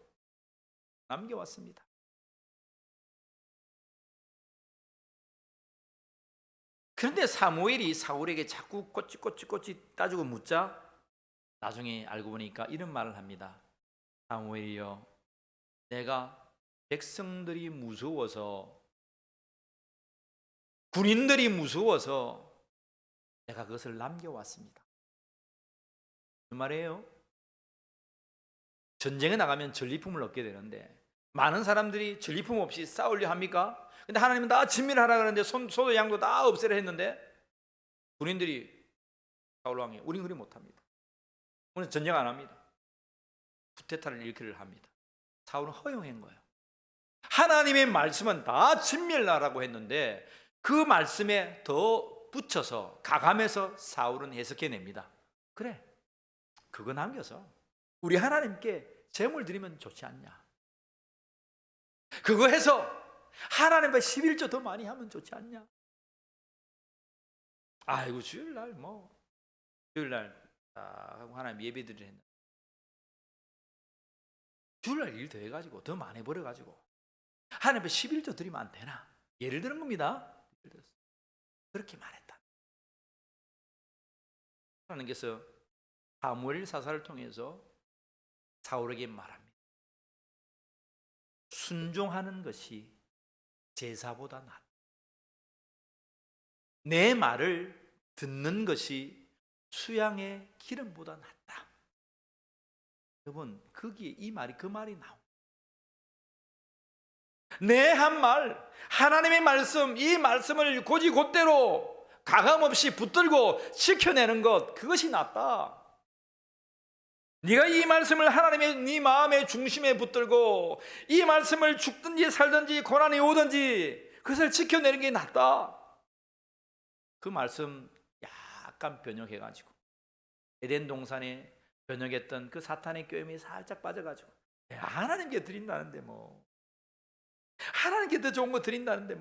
남겨왔습니다. 그런데 사무엘이 사울에게 자꾸 꼬치 따지고 묻자 나중에 알고 보니까 이런 말을 합니다. 사무엘이여, 내가 백성들이 무서워서, 군인들이 무서워서 내가 그것을 남겨왔습니다. 그 말이에요. 전쟁에 나가면 전리품을 얻게 되는데 많은 사람들이 전리품 없이 싸우려 합니까? 근데 하나님은 다 진멸하라 그러는데 소도 양도 다 없애라 했는데 군인들이 사울 왕이 우린 그리 못합니다. 우리는 전쟁 안 합니다. 쿠데타를 일으키려 합니다. 사울은 허용한 거예요. 하나님의 말씀은 다 진멸하라고 했는데 그 말씀에 더 붙여서 가감해서 사울은 해석해냅니다. 그래, 그거 남겨서 우리 하나님께 제물 드리면 좋지 않냐, 그거 해서 하나님과 11조 더 많이 하면 좋지 않냐. 아이고 주일날 주일날 하고 하나님 예배드리려 했는데 주일날 일 더 해가지고 더 많이 벌어가지고 하나님 앞에 11조 드리면 안 되나? 예를 드는 겁니다. 그렇게 말했다. 하나님께서 사무엘 사사를 통해서 사울에게 말합니다. 순종하는 것이 제사보다 낫다. 내 말을 듣는 것이 수양의 기름보다 낫다. 여러분, 거기에 이 말이 그 말이 나옵니다. 내 한 말, 하나님의 말씀, 이 말씀을 곧이곧대로 가감없이 붙들고 지켜내는 것, 그것이 낫다. 네가 이 말씀을 하나님의 네 마음의 중심에 붙들고 이 말씀을 죽든지 살든지 고난이 오든지 그것을 지켜내는 게 낫다. 그 말씀 약간 변형해가지고 에덴 동산에 변형했던 그 사탄의 꾀임이 살짝 빠져가지고 하나님께 드린다는데 하나님께 더 좋은 거 드린다는데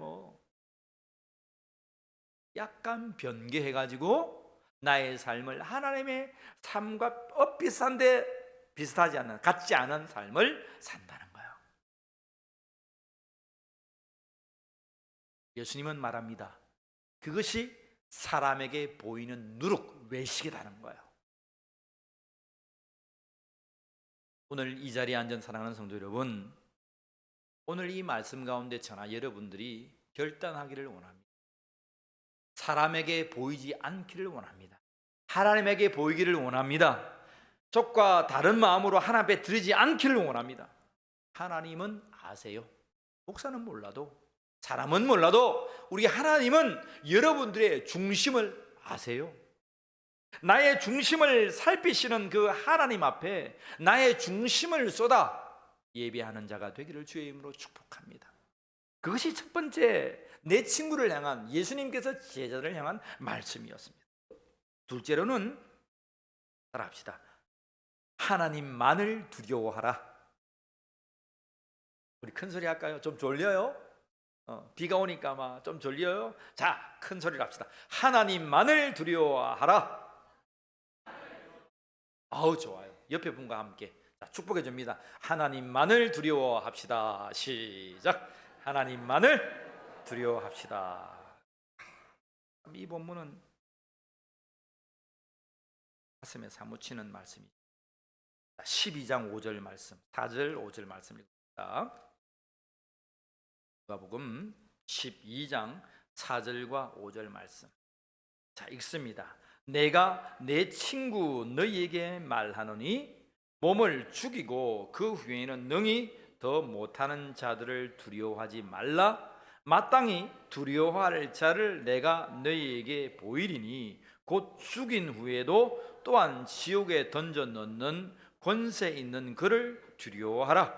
약간 변개해가지고 나의 삶을 하나님의 삶과 엇비슷한데 비슷하지 않는, 같지 않은 삶을 산다는 거예요. 예수님은 말합니다. 그것이 사람에게 보이는 누룩, 외식이라는 거예요. 오늘 이 자리에 앉은 사랑하는 성도 여러분, 오늘 이 말씀 가운데 저나 여러분들이 결단하기를 원합니다. 사람에게 보이지 않기를 원합니다. 하나님에게 보이기를 원합니다. 적과 다른 마음으로 하나님 앞에 드리지 않기를 원합니다. 하나님은 아세요. 목사는 몰라도, 사람은 몰라도 우리 하나님은 여러분들의 중심을 아세요. 나의 중심을 살피시는 그 하나님 앞에 나의 중심을 쏟아 예배하는 자가 되기를 주의 이름으로 축복합니다. 그것이 첫 번째, 내 친구를 향한, 예수님께서 제자들을 향한 말씀이었습니다. 둘째로는 따라합시다. 하나님만을 두려워하라. 우리 큰 소리 할까요? 좀 졸려요? 비가 오니까 아마 좀 졸려요? 자, 큰 소리로 합시다. 하나님만을 두려워하라. 아우, 좋아요. 옆에 분과 함께 자, 축복해 줍니다. 하나님만을 두려워합시다. 시작. 하나님만을 두려워합시다. 이 본문은 가슴에 사무치는 말씀이죠. 12장 5절 말씀, 4절 5절 말씀입니다. 누가복음 12장 4절과 5절 말씀. 자, 읽습니다. 내가 내 친구 너희에게 말하노니 몸을 죽이고 그 후에는 능히 더 못하는 자들을 두려워하지 말라. 마땅히 두려워할 자를 내가 너희에게 보이리니 곧 죽인 후에도 또한 지옥에 던져 넣는 권세 있는 그를 두려워하라.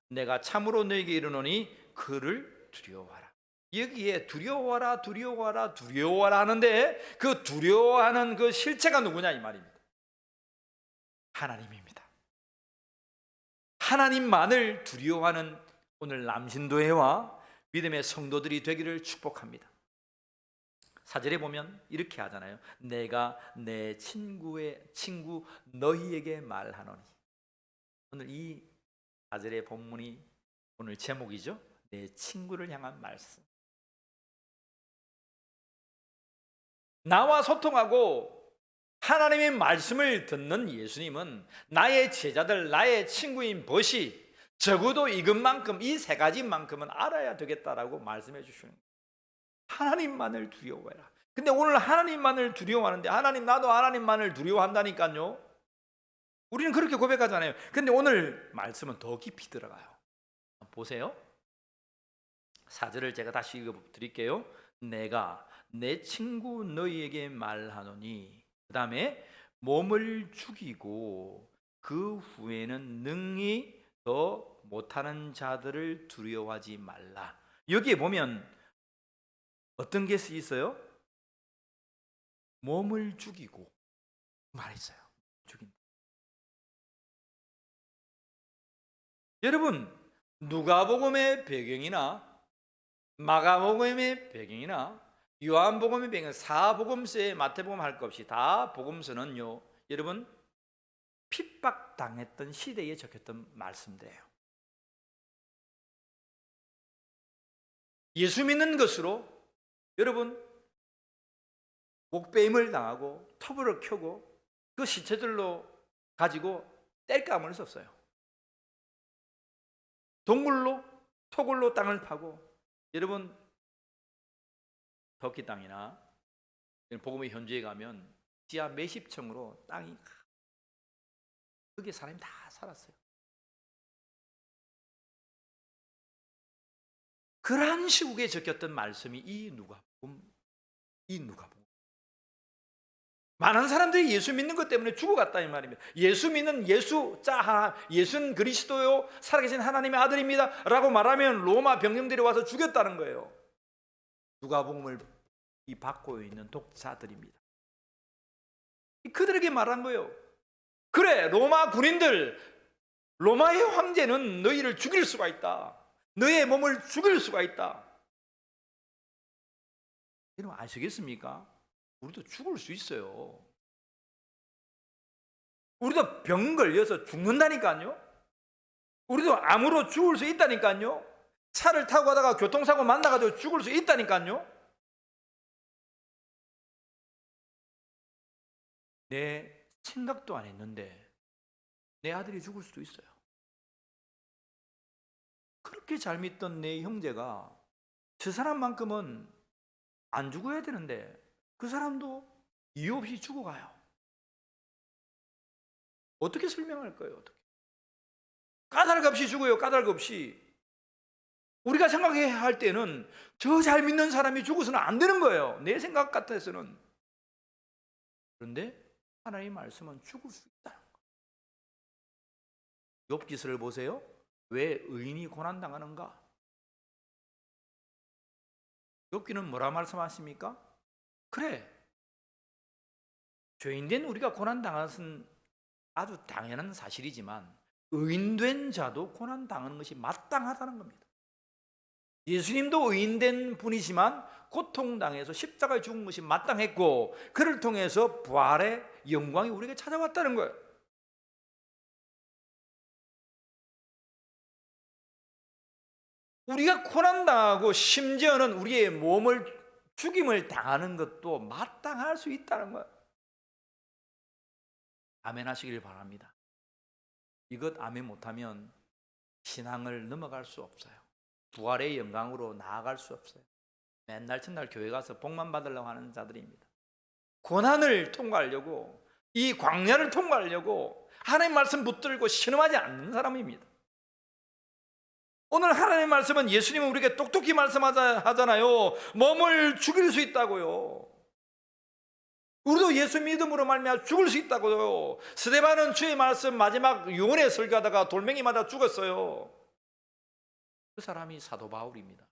내가 참으로 너희에게 이르노니 그를 두려워하라. 여기에 두려워하라, 두려워하라, 두려워하라 하는데 그 두려워하는 그 실체가 누구냐 이 말입니다. 하나님입니다. 하나님만을 두려워하는 오늘 남신도회와 믿음의 성도들이 되기를 축복합니다. 4절에 보면 이렇게 하잖아요. 내가 내 친구 너희에게 말하노니. 오늘 이 4절의 본문이 오늘 제목이죠. 내 친구를 향한 말씀. 나와 소통하고 하나님의 말씀을 듣는 예수님은 나의 제자들, 나의 친구인 벗이 적어도 이것만큼, 이 세 가지만큼은 알아야 되겠다라고 말씀해 주시는 거예요. 하나님만을 두려워해라. 근데 오늘 하나님만을 두려워하는데, 하나님, 나도 하나님만을 두려워한다니까요. 우리는 그렇게 고백하잖아요. 근데 오늘 말씀은 더 깊이 들어가요. 보세요. 4절을 제가 다시 읽어드릴게요. 내가 내 친구 너희에게 말하노니, 그 다음에 몸을 죽이고 그 후에는 능히 더 못하는 자들을 두려워하지 말라. 여기에 보면 어떤 게 있어요? 몸을 죽이고 말했어요. 죽인다. 여러분, 누가복음의 배경이나 마가복음의 배경이나 요한복음의 배경, 사복음서에 마태복음 할 것 없이 다 복음서는요, 여러분 핍박당했던 시대에 적혔던 말씀들이에요. 예수 믿는 것으로 여러분 목베임을 당하고 터부를 켜고 그 시체들로 가지고 땔감을 썼어요. 동굴로 토굴로 땅을 파고, 여러분 터키 땅이나 복음의 현지에 가면 지하 몇십 층으로 땅이, 거기에 사람이 다 살았어요. 그러한 시국에 적혔던 말씀이 이 누가복음. 많은 사람들이 예수 믿는 것 때문에 죽어갔다 이 말입니다. 예수 믿는 예수 자 하나, 예수는 그리스도요 살아계신 하나님의 아들입니다 라고 말하면 로마 병정들이 와서 죽였다는 거예요. 누가복음을 받고 있는 독자들입니다. 그들에게 말한 거예요. 그래, 로마 군인들, 로마의 황제는 너희를 죽일 수가 있다. 너의 몸을 죽일 수가 있다. 여러분 아시겠습니까? 우리도 죽을 수 있어요. 우리도 병 걸려서 죽는다니까요. 우리도 암으로 죽을 수 있다니까요. 차를 타고 가다가 교통사고 만나가지고 죽을 수 있다니까요. 내 생각도 안 했는데 내 아들이 죽을 수도 있어요. 그렇게 잘 믿던 내 형제가 저 사람만큼은 안 죽어야 되는데 그 사람도 이유 없이 죽어가요. 어떻게 설명할 거예요? 어떻게? 까닭 없이 죽어요. 까닭 없이. 우리가 생각해야 할 때는 저 잘 믿는 사람이 죽어서는 안 되는 거예요. 내 생각 같아서는. 그런데 하나님의 말씀은 죽을 수 있다는 거예요. 욥기서를 보세요. 왜 의인이 고난당하는가? 욥기는 뭐라 말씀하십니까? 그래, 죄인된 우리가 고난당하는 것은 아주 당연한 사실이지만 의인된 자도 고난당하는 것이 마땅하다는 겁니다. 예수님도 의인된 분이지만 고통당해서 십자가에 죽은 것이 마땅했고 그를 통해서 부활의 영광이 우리에게 찾아왔다는 거예요. 우리가 고난당하고 심지어는 우리의 몸을 죽임을 당하는 것도 마땅할 수 있다는 거예요. 아멘 하시길 바랍니다. 이것 아멘 못하면 신앙을 넘어갈 수 없어요. 부활의 영광으로 나아갈 수 없어요. 맨날 첫날 교회 가서 복만 받으려고 하는 자들입니다. 고난을 통과하려고, 이 광야를 통과하려고 하나님의 말씀 붙들고 신음하지 않는 사람입니다. 오늘 하나님의 말씀은 예수님은 우리에게 똑똑히 말씀하잖아요. 몸을 죽일 수 있다고요. 우리도 예수 믿음으로 말미암아 죽을 수 있다고요. 스데반은 주의 말씀 마지막 유언에 설교하다가 돌멩이 맞아 죽었어요. 그 사람이 사도 바울입니다.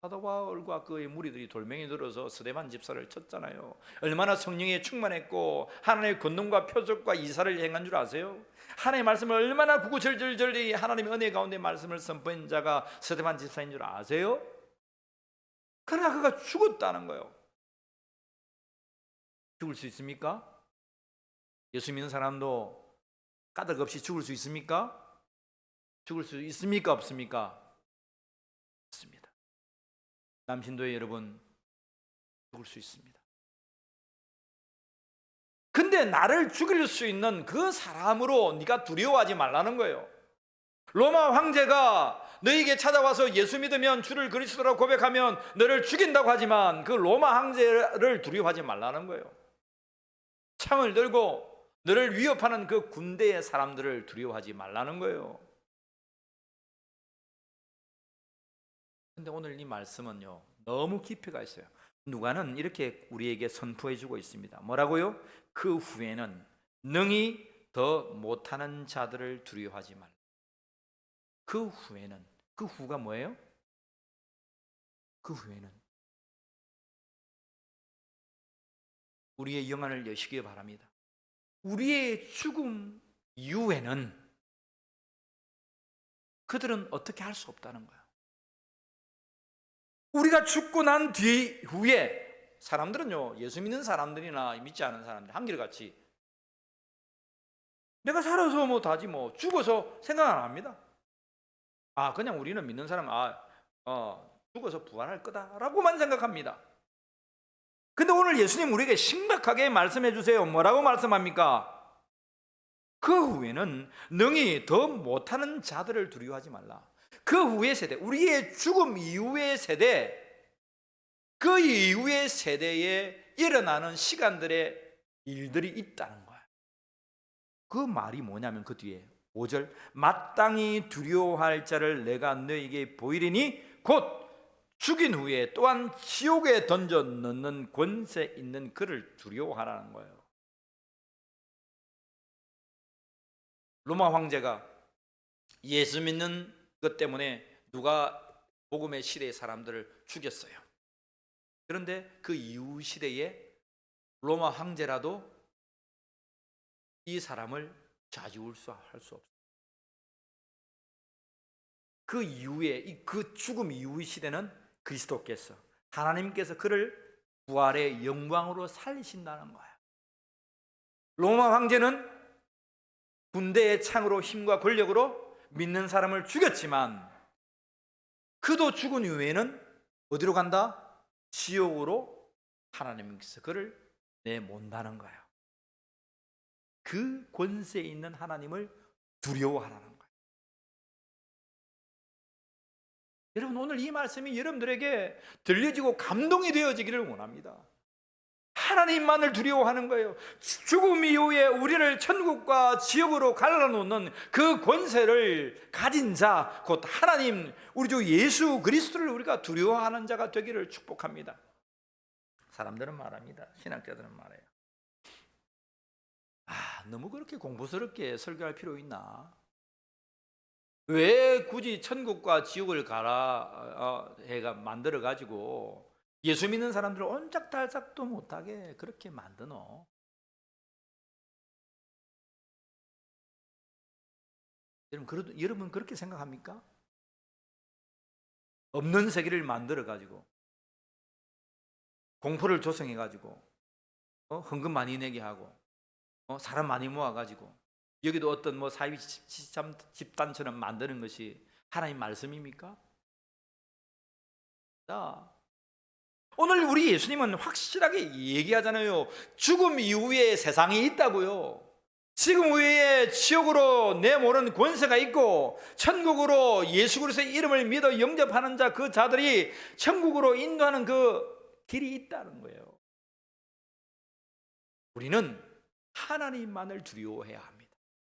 사도 바울과 그의 무리들이 돌멩이 들어서 스데반 집사를 쳤잖아요. 얼마나 성령에 충만했고 하나님의 권능과 표적과 이사를 행한 줄 아세요? 하나님의 말씀을 얼마나 구구절절절히 하나님의 은혜 가운데 말씀을 선포한 자가 스데반 집사인 줄 아세요? 그러나 그가 죽었다는 거예요. 죽을 수 있습니까? 예수 믿는 사람도 까닭 없이 죽을 수 있습니까? 죽을 수 있습니까? 없습니까? 없습니다. 남신도의 여러분, 죽을 수 있습니다. 근데 나를 죽일 수 있는 그 사람으로 네가 두려워하지 말라는 거예요. 로마 황제가 너에게 찾아와서 예수 믿으면 주를 그리스도라고 고백하면 너를 죽인다고 하지만 그 로마 황제를 두려워하지 말라는 거예요. 창을 들고 너를 위협하는 그 군대의 사람들을 두려워하지 말라는 거예요. 근데 오늘 이 말씀은요, 너무 깊이가 있어요. 누가는 이렇게 우리에게 선포해 주고 있습니다. 뭐라고요? 그 후에는 능히 더 못하는 자들을 두려워하지 말라. 그 후에는, 그 후가 뭐예요? 그 후에는 우리의 영안을 여시기 바랍니다. 우리의 죽음 이후에는 그들은 어떻게 할 수 없다는 거예요. 우리가 죽고 난 후에 사람들은요, 예수 믿는 사람들이나 믿지 않은 사람들 한결같이 내가 살아서 뭐 다지 뭐 죽어서 생각 안 합니다. 그냥 우리는 믿는 사람 죽어서 부활할 거다라고만 생각합니다. 근데 오늘 예수님 우리에게 심각하게 말씀해 주세요. 뭐라고 말씀합니까? 그 후에는 능히 더 못하는 자들을 두려워하지 말라. 그 후의 세대, 우리의 죽음 이후의 세대, 그 이후의 세대에 일어나는 시간들의 일들이 있다는 거예요. 그 말이 뭐냐면 그 뒤에 5절, 마땅히 두려워할 자를 내가 너에게 보이리니 곧 죽인 후에 또한 지옥에 던져 넣는 권세 있는 그를 두려워하라는 거예요. 로마 황제가 예수 믿는 것 때문에 누가 복음의 시대의 사람들을 죽였어요. 그런데 그 이후 시대에 로마 황제라도 이 사람을 좌지우할 수 없어요. 그 이후에 그 죽음 이후의 시대는 그리스도께서 하나님께서 그를 부활의 영광으로 살리신다는 거예요. 로마 황제는 군대의 창으로 힘과 권력으로 믿는 사람을 죽였지만 그도 죽은 이후에는 어디로 간다? 지옥으로 하나님께서 그를 내몬다는 거예요. 그 권세 있는 하나님을 두려워하라는 거예요. 여러분, 오늘 이 말씀이 여러분들에게 들려지고 감동이 되어지기를 원합니다. 하나님만을 두려워하는 거예요. 죽음 이후에 우리를 천국과 지옥으로 갈라놓는 그 권세를 가진 자, 곧 하나님, 우리 주 예수 그리스도를 우리가 두려워하는 자가 되기를 축복합니다. 사람들은 말합니다. 신학자들은 말해요. 너무 그렇게 공부스럽게 설교할 필요 있나? 왜 굳이 천국과 지옥을 가라 해가 만들어 가지고 예수 믿는 사람들을 옴짝달싹도 못하게 그렇게 만드노? 여러분 그렇게 생각합니까? 없는 세계를 만들어 가지고 공포를 조성해 가지고 헌금 많이 내게 하고 사람 많이 모아 가지고 여기도 어떤 사이비 집단처럼 만드는 것이 하나님 말씀입니까? 자, 오늘 우리 예수님은 확실하게 얘기하잖아요. 죽음 이후에 세상이 있다고요. 지금 위에 지옥으로 내모는 권세가 있고 천국으로 예수 그리스도의 이름을 믿어 영접하는 자, 그 자들이 천국으로 인도하는 그 길이 있다는 거예요. 우리는 하나님만을 두려워해야 합니다.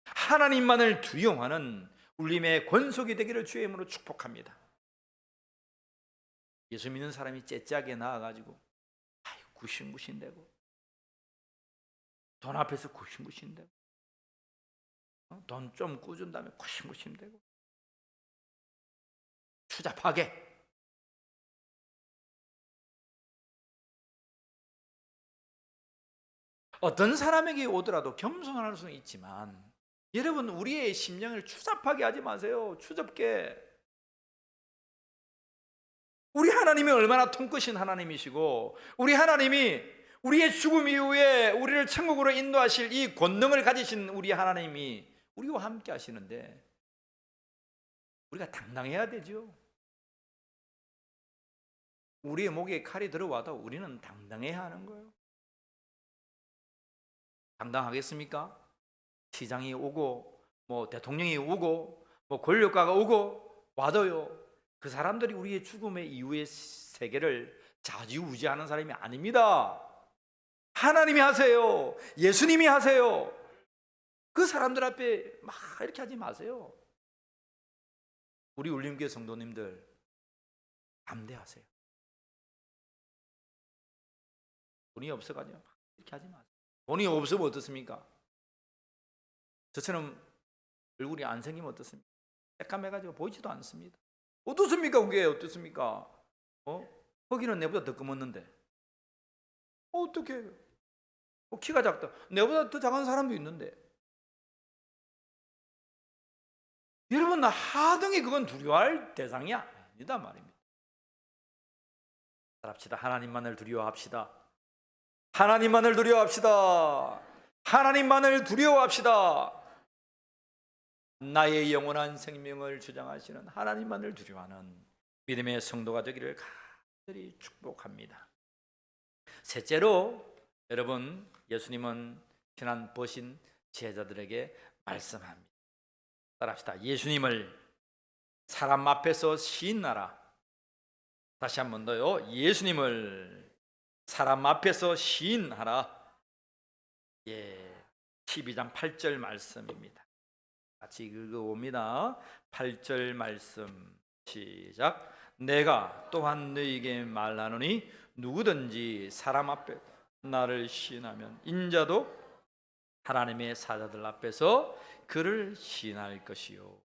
하나님만을 두려워하는 울림의 권속이 되기를 주의 이름으로 축복합니다. 예수 믿는 사람이 째째하게 나와가지고 구신구신대고 돈 앞에서 구신구신대고 돈 좀 꾸준 다음에 구신구신대고 추잡하게 어떤 사람에게 오더라도 겸손할 수는 있지만 여러분, 우리의 심령을 추잡하게 하지 마세요. 추잡게. 우리 하나님이 얼마나 통크신 하나님이시고 우리 하나님이 우리의 죽음 이후에 우리를 천국으로 인도하실 이 권능을 가지신 우리 하나님이 우리와 함께 하시는데 우리가 당당해야 되죠. 우리의 목에 칼이 들어와도 우리는 당당해야 하는 거예요. 당당하겠습니까? 시장이 오고 대통령이 오고 권력가가 오고 와도요, 그 사람들이 우리의 죽음의 이후의 세계를 좌지우지하는 사람이 아닙니다. 하나님이 하세요. 예수님이 하세요. 그 사람들 앞에 막 이렇게 하지 마세요. 우리 울림교회 성도님들 담대하세요. 돈이 없어가지고 이렇게 하지 마세요. 돈이 없으면 어떻습니까? 저처럼 얼굴이 안 생기면 어떻습니까? 새까매가지고 보이지도 않습니다. 어떻습니까? 그게 어떻습니까? 거기는 내보다 더 검었는데 어떻게 키가 작다. 내보다 더 작은 사람도 있는데. 여러분, 하등이 그건 두려워할 대상이 아니다 말입니다. 합시다. 하나님만을 두려워합시다. 하나님만을 두려워합시다. 하나님만을 두려워합시다. 나의 영원한 생명을 주장하시는 하나님만을 두려워하는 믿음의 성도가 되기를 간절히 축복합니다. 셋째로, 여러분, 예수님은 지난 보신 제자들에게 말씀합니다. 따라합시다. 예수님을 사람 앞에서 시인하라. 다시 한 번 더요. 예수님을 사람 앞에서 시인하라. 12장 8절 말씀입니다. 같이 읽어봅니다. 8절 말씀 시작. 내가 또한 너희에게 말하노니 누구든지 사람 앞에 나를 시인하면 인자도 하나님의 사자들 앞에서 그를 시인할 것이요.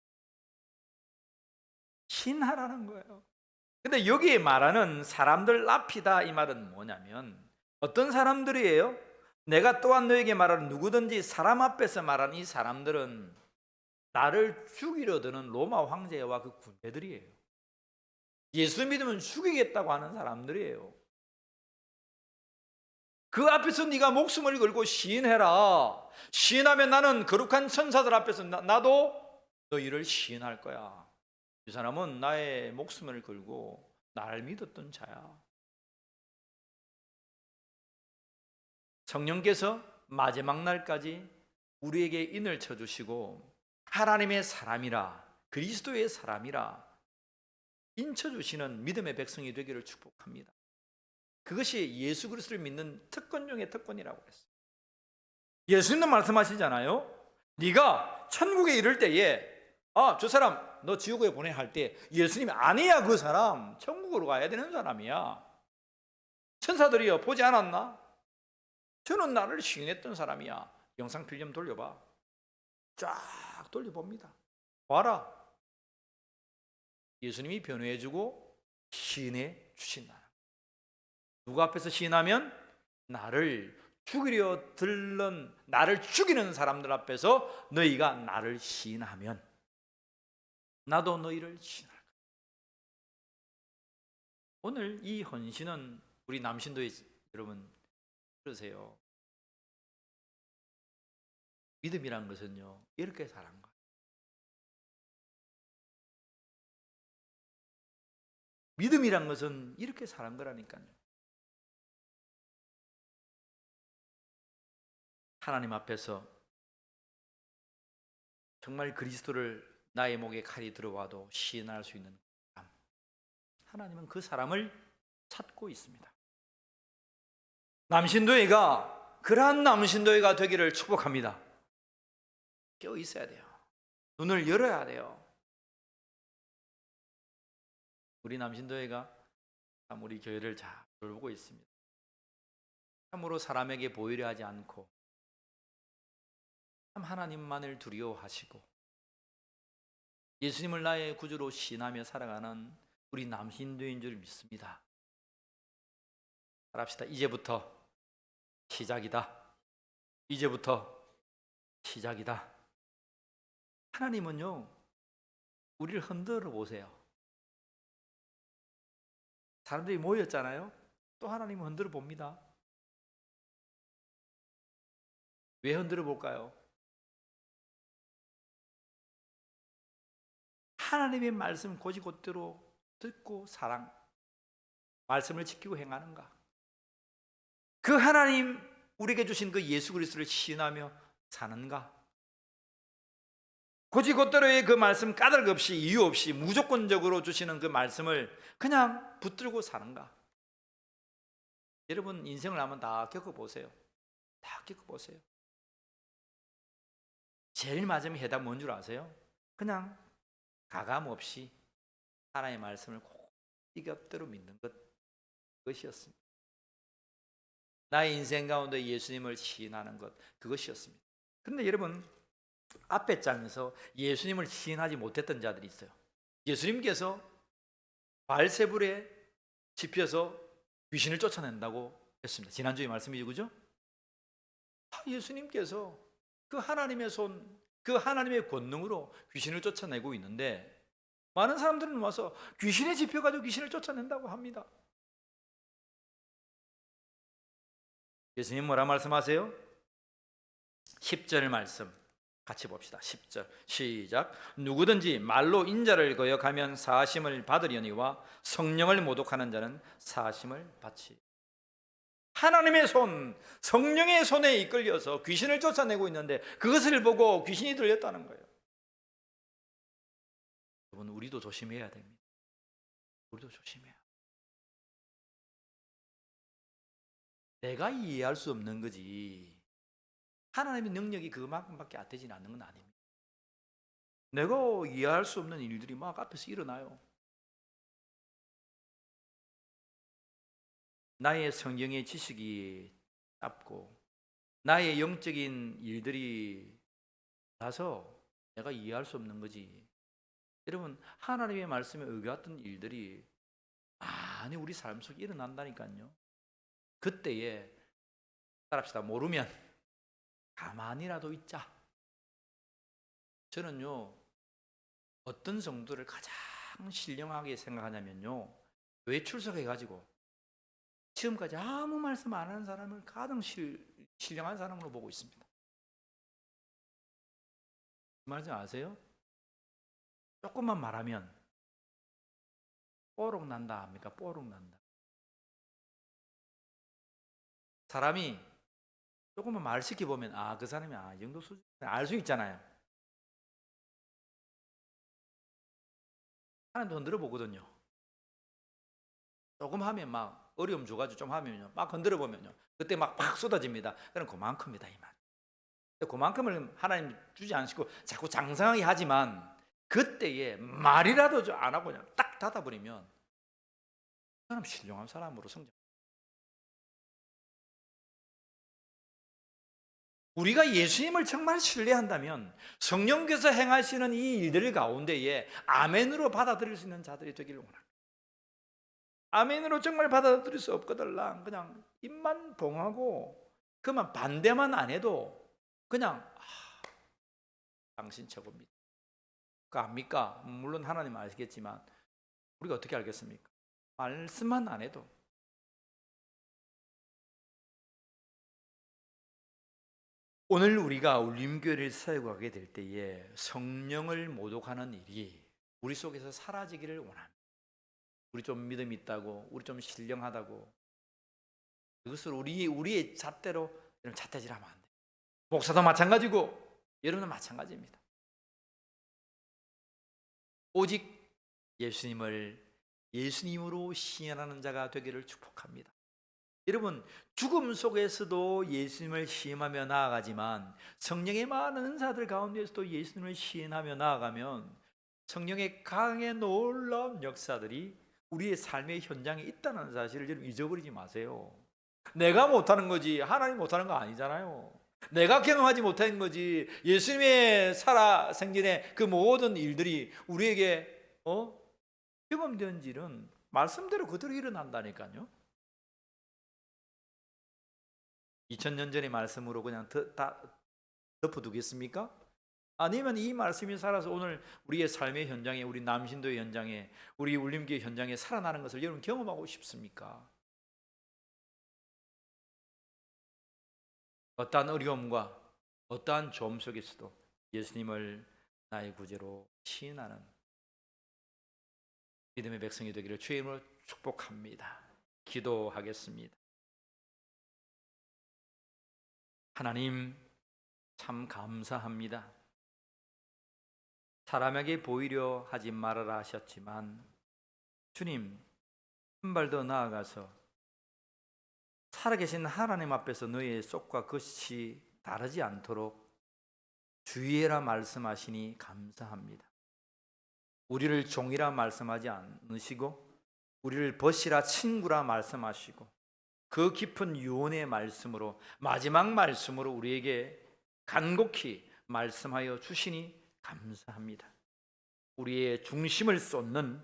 시인하라는 거예요. 근데 여기에 말하는 사람들 앞이다, 이 말은 뭐냐면 어떤 사람들이에요? 내가 또한 너에게 말하는 누구든지 사람 앞에서 말하는 이 사람들은 나를 죽이려 드는 로마 황제와 그 군대들이에요. 예수 믿으면 죽이겠다고 하는 사람들이에요. 그 앞에서 네가 목숨을 걸고 시인해라. 시인하면 나는 거룩한 천사들 앞에서 나도 너희를 시인할 거야. 이 사람은 나의 목숨을 걸고 나를 믿었던 자야. 성령께서 마지막 날까지 우리에게 인을 쳐주시고 하나님의 사람이라, 그리스도의 사람이라, 인쳐주시는 믿음의 백성이 되기를 축복합니다. 그것이 예수 그리스도를 믿는 특권 중의 특권이라고 했어요. 예수님도 말씀하시잖아요. 네가 천국에 이를 때에 저 사람 너 지옥에 보내 할 때 예수님이 아니야, 그 사람 천국으로 가야 되는 사람이야. 천사들이여 보지 않았나? 저는 나를 시인했던 사람이야. 영상 필름 돌려봐. 쫙 돌려봅니다. 봐라. 예수님이 변호해주고 시인해 주신다. 누구 앞에서 시인하면? 나를 죽이려 들른, 나를 죽이는 사람들 앞에서 너희가 나를 시인하면 나도 너희를 시인할 거야. 오늘 이 헌신은 우리 남신도의 여러분 들으세요. 믿음이란 것은요, 이렇게 사는 거예요. 믿음이란 것은 이렇게 사는 거라니까요. 하나님 앞에서 정말 그리스도를 나의 목에 칼이 들어와도 시인할 수 있는 사람, 하나님은 그 사람을 찾고 있습니다. 남신도회가 그러한 남신도회가 되기를 축복합니다. 깨어 있어야 돼요. 눈을 열어야 돼요. 우리 남신도회가 참 우리 교회를 잘 돌보고 있습니다. 참으로 사람에게 보이려 하지 않고 참 하나님만을 두려워하시고 예수님을 나의 구주로 신하며 살아가는 우리 남신도인 줄 믿습니다. 살합시다. 이제부터 시작이다. 이제부터 시작이다. 하나님은요, 우리를 흔들어 보세요. 사람들이 모였잖아요. 또 하나님은 흔들어 봅니다. 왜 흔들어 볼까요? 하나님의 말씀 곧이곧대로 듣고 사랑, 말씀을 지키고 행하는가? 그 하나님 우리에게 주신 그 예수 그리스도를 신하며 사는가? 곧이곧대로의 그 말씀 까닭 없이 이유 없이 무조건적으로 주시는 그 말씀을 그냥 붙들고 사는가? 여러분 인생을 한번 다 겪어보세요. 다 겪어보세요. 제일 마지막 해답 뭔 줄 아세요? 그냥 가감 없이 하나님의 말씀을 꼭 이것대로 믿는 그것이었습니다. 나의 인생 가운데 예수님을 시인하는 것, 그것이었습니다. 그런데 여러분, 앞에 장에서 예수님을 시인하지 못했던 자들이 있어요. 예수님께서 바알세불에 집혀서 귀신을 쫓아낸다고 했습니다. 지난주에 말씀이죠, 그죠? 예수님께서 그 하나님의 손, 그 하나님의 권능으로 귀신을 쫓아내고 있는데 많은 사람들은 와서 귀신에 집혀가지고 귀신을 쫓아낸다고 합니다. 예수님 뭐라 말씀하세요? 10절 말씀 같이 봅시다. 10절 시작. 누구든지 말로 인자를 거역하면 사하심을 받으려니와 성령을 모독하는 자는 사하심을 받지. 하나님의 손, 성령의 손에 이끌려서 귀신을 쫓아내고 있는데 그것을 보고 귀신이 들렸다는 거예요. 여러분, 우리도 조심해야 됩니다. 우리도 조심해야. 내가 이해할 수 없는 거지 하나님의 능력이 그만큼밖에 안 되지는 않는 건 아닙니다. 내가 이해할 수 없는 일들이 막 앞에서 일어나요. 나의 성경의 지식이 짧고 나의 영적인 일들이 나서 내가 이해할 수 없는 거지. 여러분, 하나님의 말씀에 의거했던 일들이 많이 우리 삶 속에 일어난다니까요. 그때에 따라합시다. 모르면 가만히라도 있자. 저는요, 어떤 성도를 가장 신령하게 생각하냐면요, 왜 출석해가지고 지금까지 아무 말씀 안 하는 사람을 가장 신령한 사람으로 보고 있습니다. 그 말인지 아세요? 조금만 말하면 뽀록 난다 합니까? 뽀록 난다. 사람이 조금만 말 시켜보면 그 사람이 이 정도 수준 알 수 있잖아요. 하나님도 흔들어 보거든요. 조금 하면 막 어려움 줘가지고 좀 하면요, 막 건드려 보면요, 그때 막 팍 쏟아집니다. 그럼 그만큼이다 이 말. 그만큼을 하나님 주지 않으시고 자꾸 장성하게 하지만 그때에 말이라도 안 하고 그냥 딱 닫아버리면 그 사람 신령한 사람으로 성장. 우리가 예수님을 정말 신뢰한다면 성령께서 행하시는 이 일들 가운데에 아멘으로 받아들일 수 있는 자들이 되기를 원합니다. 아멘으로 정말 받아들일 수 없거들랑 그냥 입만 봉하고 그만 반대만 안 해도 그냥 당신 최고입니다. 그거 압니까? 물론 하나님 아시겠지만 우리가 어떻게 알겠습니까? 말씀만 안 해도. 오늘 우리가 울림교회를 세워가게 될 때에 성령을 모독하는 일이 우리 속에서 사라지기를 원합니다. 우리 좀 믿음 있다고, 우리 좀 신령하다고, 그것을 우리의 잣대로 여러분 잣대질하면 안 돼요. 목사도 마찬가지고 여러분은 마찬가지입니다. 오직 예수님으로 시인하는 자가 되기를 축복합니다. 여러분, 죽음 속에서도 예수님을 시인하며 나아가지만 성령의 많은 은사들 가운데서도 예수님을 시인하며 나아가면 성령의 강하게 놀라운 역사들이 우리의 삶의 현장에 있다는 사실을 여러분 잊어버리지 마세요. 내가 못하는 거지 하나님 못하는 거 아니잖아요. 내가 경험하지 못한 거지 예수님의 살아생전의 그 모든 일들이 우리에게 경험된 일은 말씀대로 그대로 일어난다니까요. 2000년 전의 말씀으로 그냥 다 덮어두겠습니까? 아니면 이 말씀이 살아서 오늘 우리의 삶의 현장에, 우리 남신도의 현장에, 우리 울림교회 현장에 살아나는 것을 여러분 경험하고 싶습니까? 어떠한 어려움과 어떠한 조음 속에서도 예수님을 나의 구주로 시인하는 믿음의 백성이 되기를 주의 이름으로 축복합니다. 기도하겠습니다. 하나님 참 감사합니다. 사람에게 보이려 하지 말아라 하셨지만 주님 한 발 더 나아가서 살아계신 하나님 앞에서 너의 속과 겉이 다르지 않도록 주의해라 말씀하시니 감사합니다. 우리를 종이라 말씀하지 않으시고 우리를 벗이라 친구라 말씀하시고 그 깊은 유언의 말씀으로 마지막 말씀으로 우리에게 간곡히 말씀하여 주시니 감사합니다. 우리의 중심을 쏟는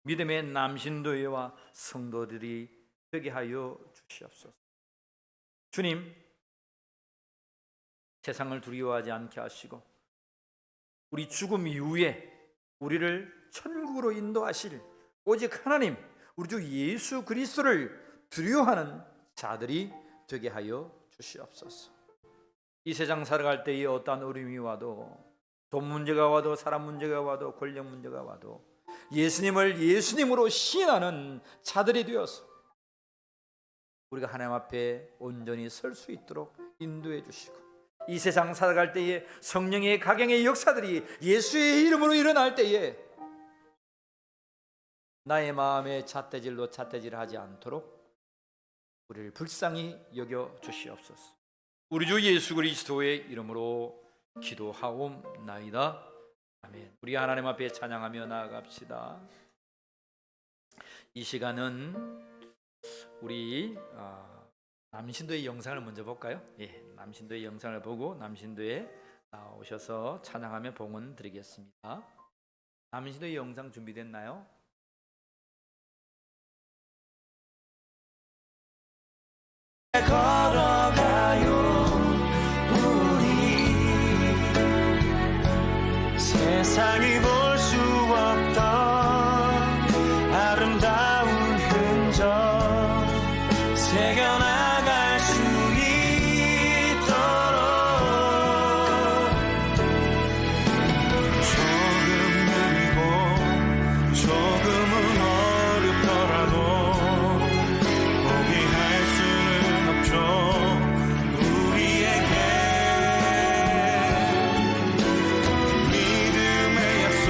믿음의 남신도회와 성도들이 되게 하여 주시옵소서. 주님, 세상을 두려워하지 않게 하시고 우리 죽음 이후에 우리를 천국으로 인도하실 오직 하나님 우리 주 예수 그리스도를 두려워하는 자들이 되게 하여 주시옵소서. 이 세상 살아갈 때에 어떠한 어려움이 와도 돈 문제가 와도 사람 문제가 와도 권력 문제가 와도 예수님을 예수님으로 시인하는 자들이 되어서 우리가 하나님 앞에 온전히 설 수 있도록 인도해 주시고 이 세상 살아갈 때에 성령의 각양의 역사들이 예수의 이름으로 일어날 때에 나의 마음에 잣대질로 잣대질하지 않도록 우리를 불쌍히 여겨 주시옵소서. 우리 주 예수 그리스도의 이름으로 기도하옵나이다. 아멘. 우리 하나님 앞에 찬양하며 나아갑시다. 이 시간은 우리 남신도의 영상을 먼저 볼까요? 예, 남신도의 영상을 보고 남신도에 오셔서 찬양하며 봉헌 드리겠습니다. 남신도의 영상 준비됐나요? 걸어가요 우리 세상이 볼 수 없던 아름다운 흔적 새겨나갈 수 있도록 조금 느리고 조금은 어렵더라도 포기할 수는 없죠 우리에게 믿음의 약속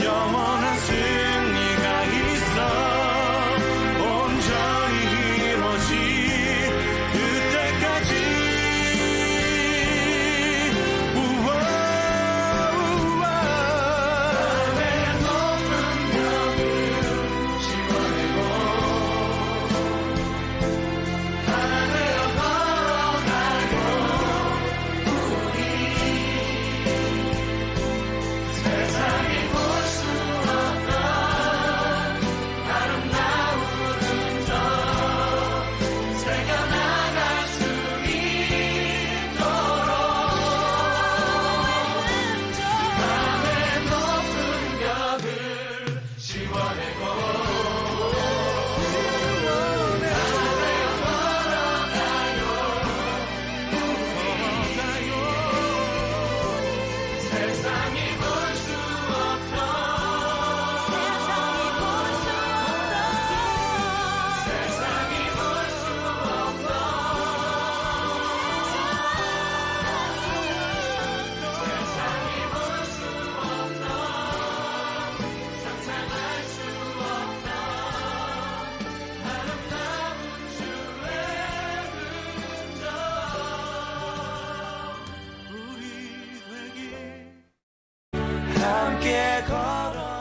영원한 승리가 있어 함께 걸어가.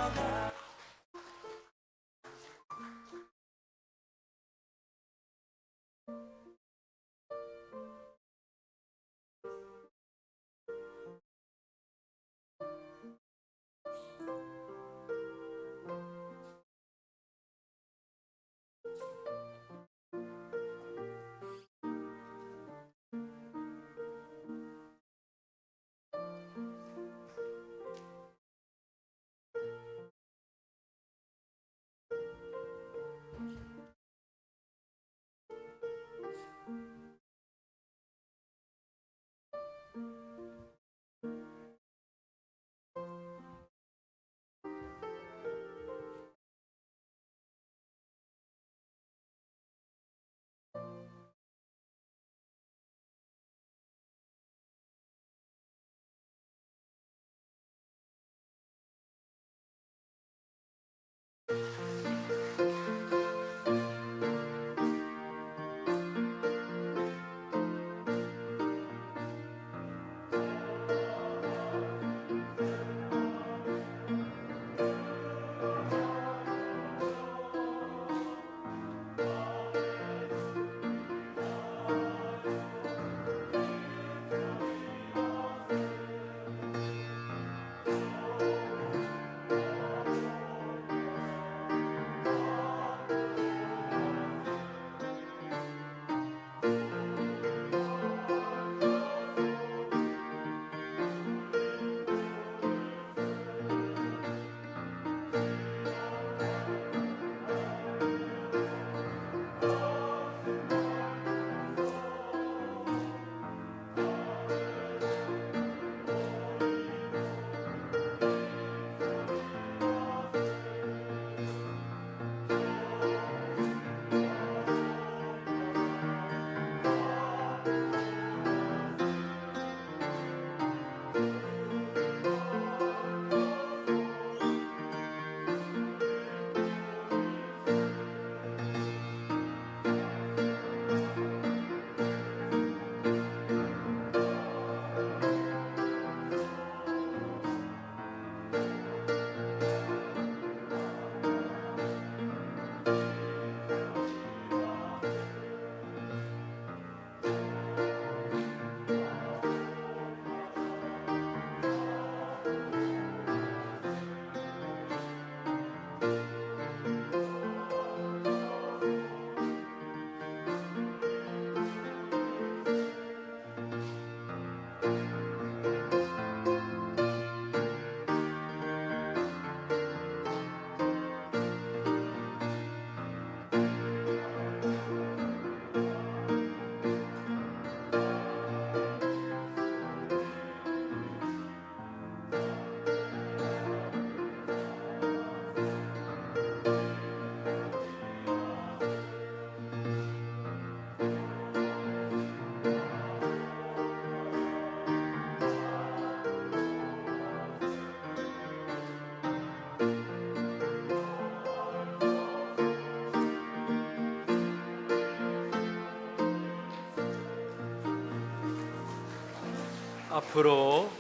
앞으로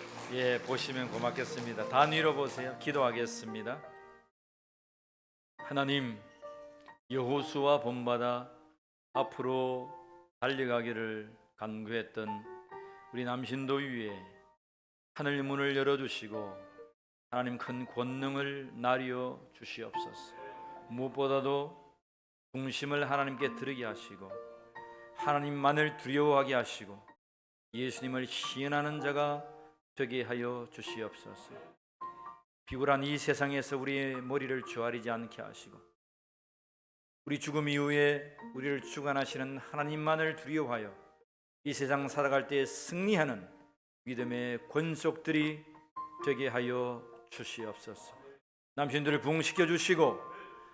보시면 고맙겠습니다. 단위로 보세요. 기도하겠습니다. 하나님, 여호수아 본받아 앞으로 달려가기를 간구했던 우리 남신도 위에 하늘 문을 열어주시고 하나님 큰 권능을 나리어 주시옵소서. 무엇보다도 중심을 하나님께 드리게 하시고 하나님만을 두려워하게 하시고 예수님을 시인하는 자가 되게 하여 주시옵소서. 비굴한 이 세상에서 우리의 머리를 조아리지 않게 하시고 우리 죽음 이후에 우리를 주관하시는 하나님만을 두려워하여 이 세상 살아갈 때 승리하는 믿음의 권속들이 되게 하여 주시옵소서. 남신들을 부흥시켜 주시고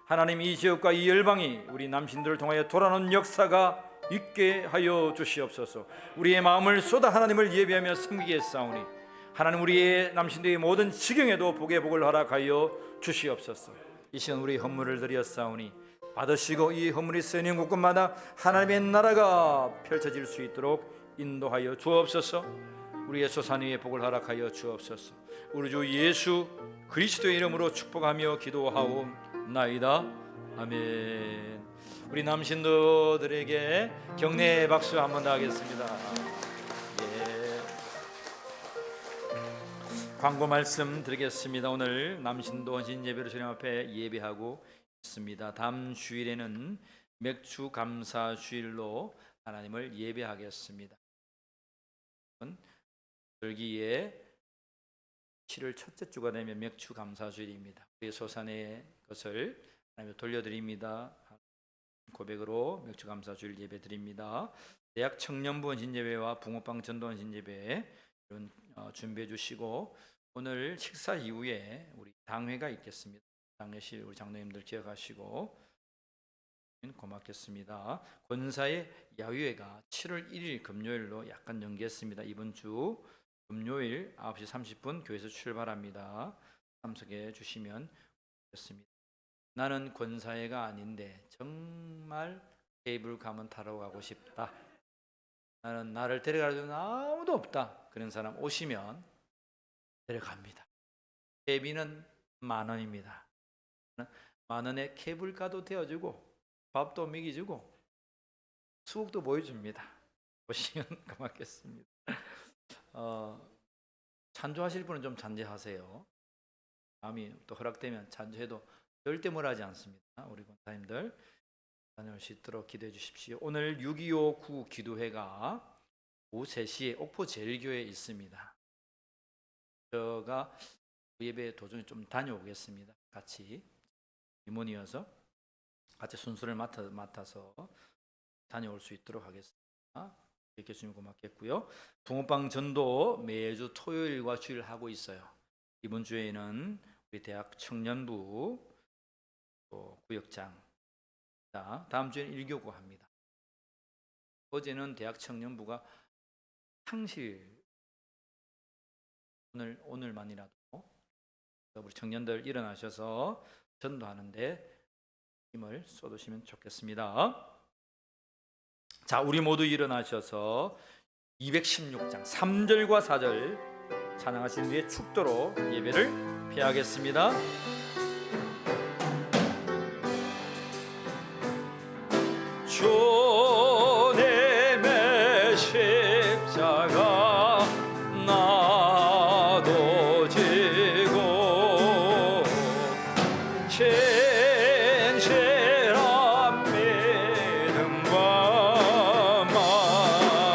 하나님 이 지역과 이 열방이 우리 남신들을 통하여 돌아오는 역사가 있게 하여 주시옵소서. 우리의 마음을 쏟아 하나님을 예배하며 섬기게 싸우니 하나님 우리의 남신들의 모든 지경에도 복의 복을 허락하여 주시옵소서. 이 시간 우리 헌물을 드려 싸우니 받으시고 이 헌물이 쓰이는 곳곳마다 하나님의 나라가 펼쳐질 수 있도록 인도하여 주옵소서. 우리의 소산 위에 복을 허락하여 주옵소서. 우리 주 예수 그리스도의 이름으로 축복하며 기도하옵나이다. 아멘. 우리 남신도들에게 격려의 박수 한번 더 하겠습니다. 예. 광고 말씀 드리겠습니다. 오늘 남신도 원신 예배로 주님 앞에 예배하고 있습니다. 다음 주일에는 맥주 감사 주일로 하나님을 예배하겠습니다. 절기에 7월 첫째 주가 되면 맥주 감사 주일입니다. 우리 소산의 것을 하나님께 돌려드립니다. 고백으로 맥주 감사 주일 예배 드립니다. 대학 청년부 원신 예배와 붕어빵 전도 원신 예배 준비해 주시고, 오늘 식사 이후에 우리 당회가 있겠습니다. 당회실 우리 장로님들 기억하시고 고맙겠습니다. 권사의 야유회가 7월 1일 금요일로 약간 연기했습니다. 이번 주 금요일 9시 30분 교회에서 출발합니다. 참석해 주시면 좋겠습니다. 나는 권사회가 아닌데 정말 케이블카만 타러 가고 싶다. 나는 나를 데려가려는 아무도 없다. 그런 사람 오시면 데려갑니다. 회비는 10,000원입니다. 10,000원에 케이블카도 태워주고 밥도 먹여주고 수국도 보여줍니다. 오시면 고맙겠습니다. 찬조하실 분은 좀 찬조하세요. 마음이 또 허락되면 찬조해도 절대 뭐라지 않습니다. 우리 권사님들 다녀올 수 있도록 기도해 주십시오. 오늘 6.25 구호 기도회가 오후 3시에 옥포 제일교회에 있습니다. 제가 예배 도중에 좀 다녀오겠습니다. 같이 임원이어서 같이 순서를 맡아서 다녀올 수 있도록 하겠습니다. 이렇게 주시면 고맙겠고요. 붕어빵 전도 매주 토요일과 주일 하고 있어요. 이번 주에는 우리 대학 청년부 또 구역장, 다음 주에는 일교구 합니다. 어제는 대학 청년부가 상실, 오늘만이라도 우리 청년들 일어나셔서 전도하는데 힘을 쏟으시면 좋겠습니다. 자, 우리 모두 일어나셔서 216장 3절과 4절 찬양하신 뒤에 축도로 예배를 폐하겠습니다. 주님의 십자가 나도 지고 진실한 믿음과 마음으로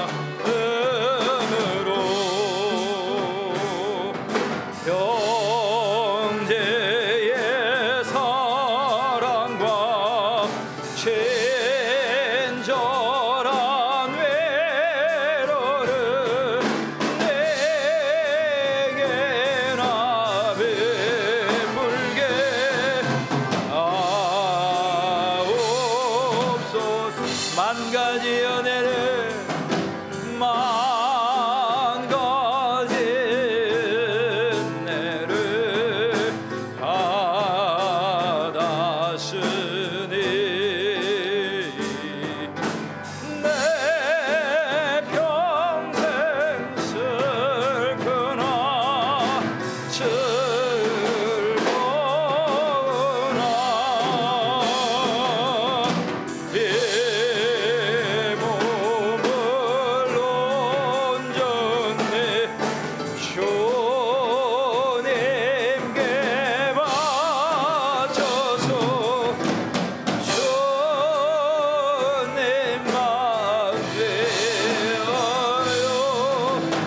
형제의 사랑과 친절한 외로를 내게나 베풀게 하옵소서. 만 가지 은혜를 받았으니 내 평생 슬프나 즐거우나 이 몸을 온전히 주님께 바쳐서 주님만 위하여 늘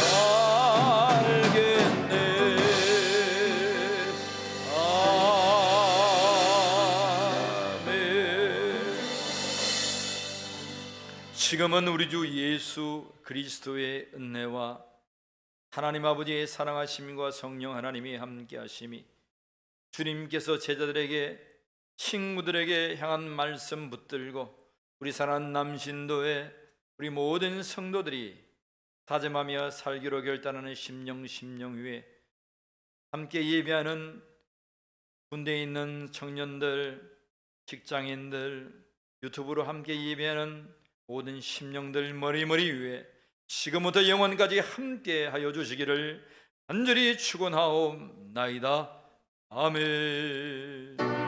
살겠네. 아멘. 지금은 우리 주 예수 그리스도의 은혜와 하나님 아버지의 사랑하심과 성령 하나님이 함께하심이 주님께서 제자들에게 친구들에게 향한 말씀 붙들고 우리 사랑하는 남신도의 우리 모든 성도들이 다짐하며 살기로 결단하는 심령 위에 함께 예배하는 군대에 있는 청년들, 직장인들, 유튜브로 함께 예배하는 모든 심령들 머리머리 위에 지금부터 영원까지 함께 하여 주시기를 간절히 축원하옵나이다. 아멘.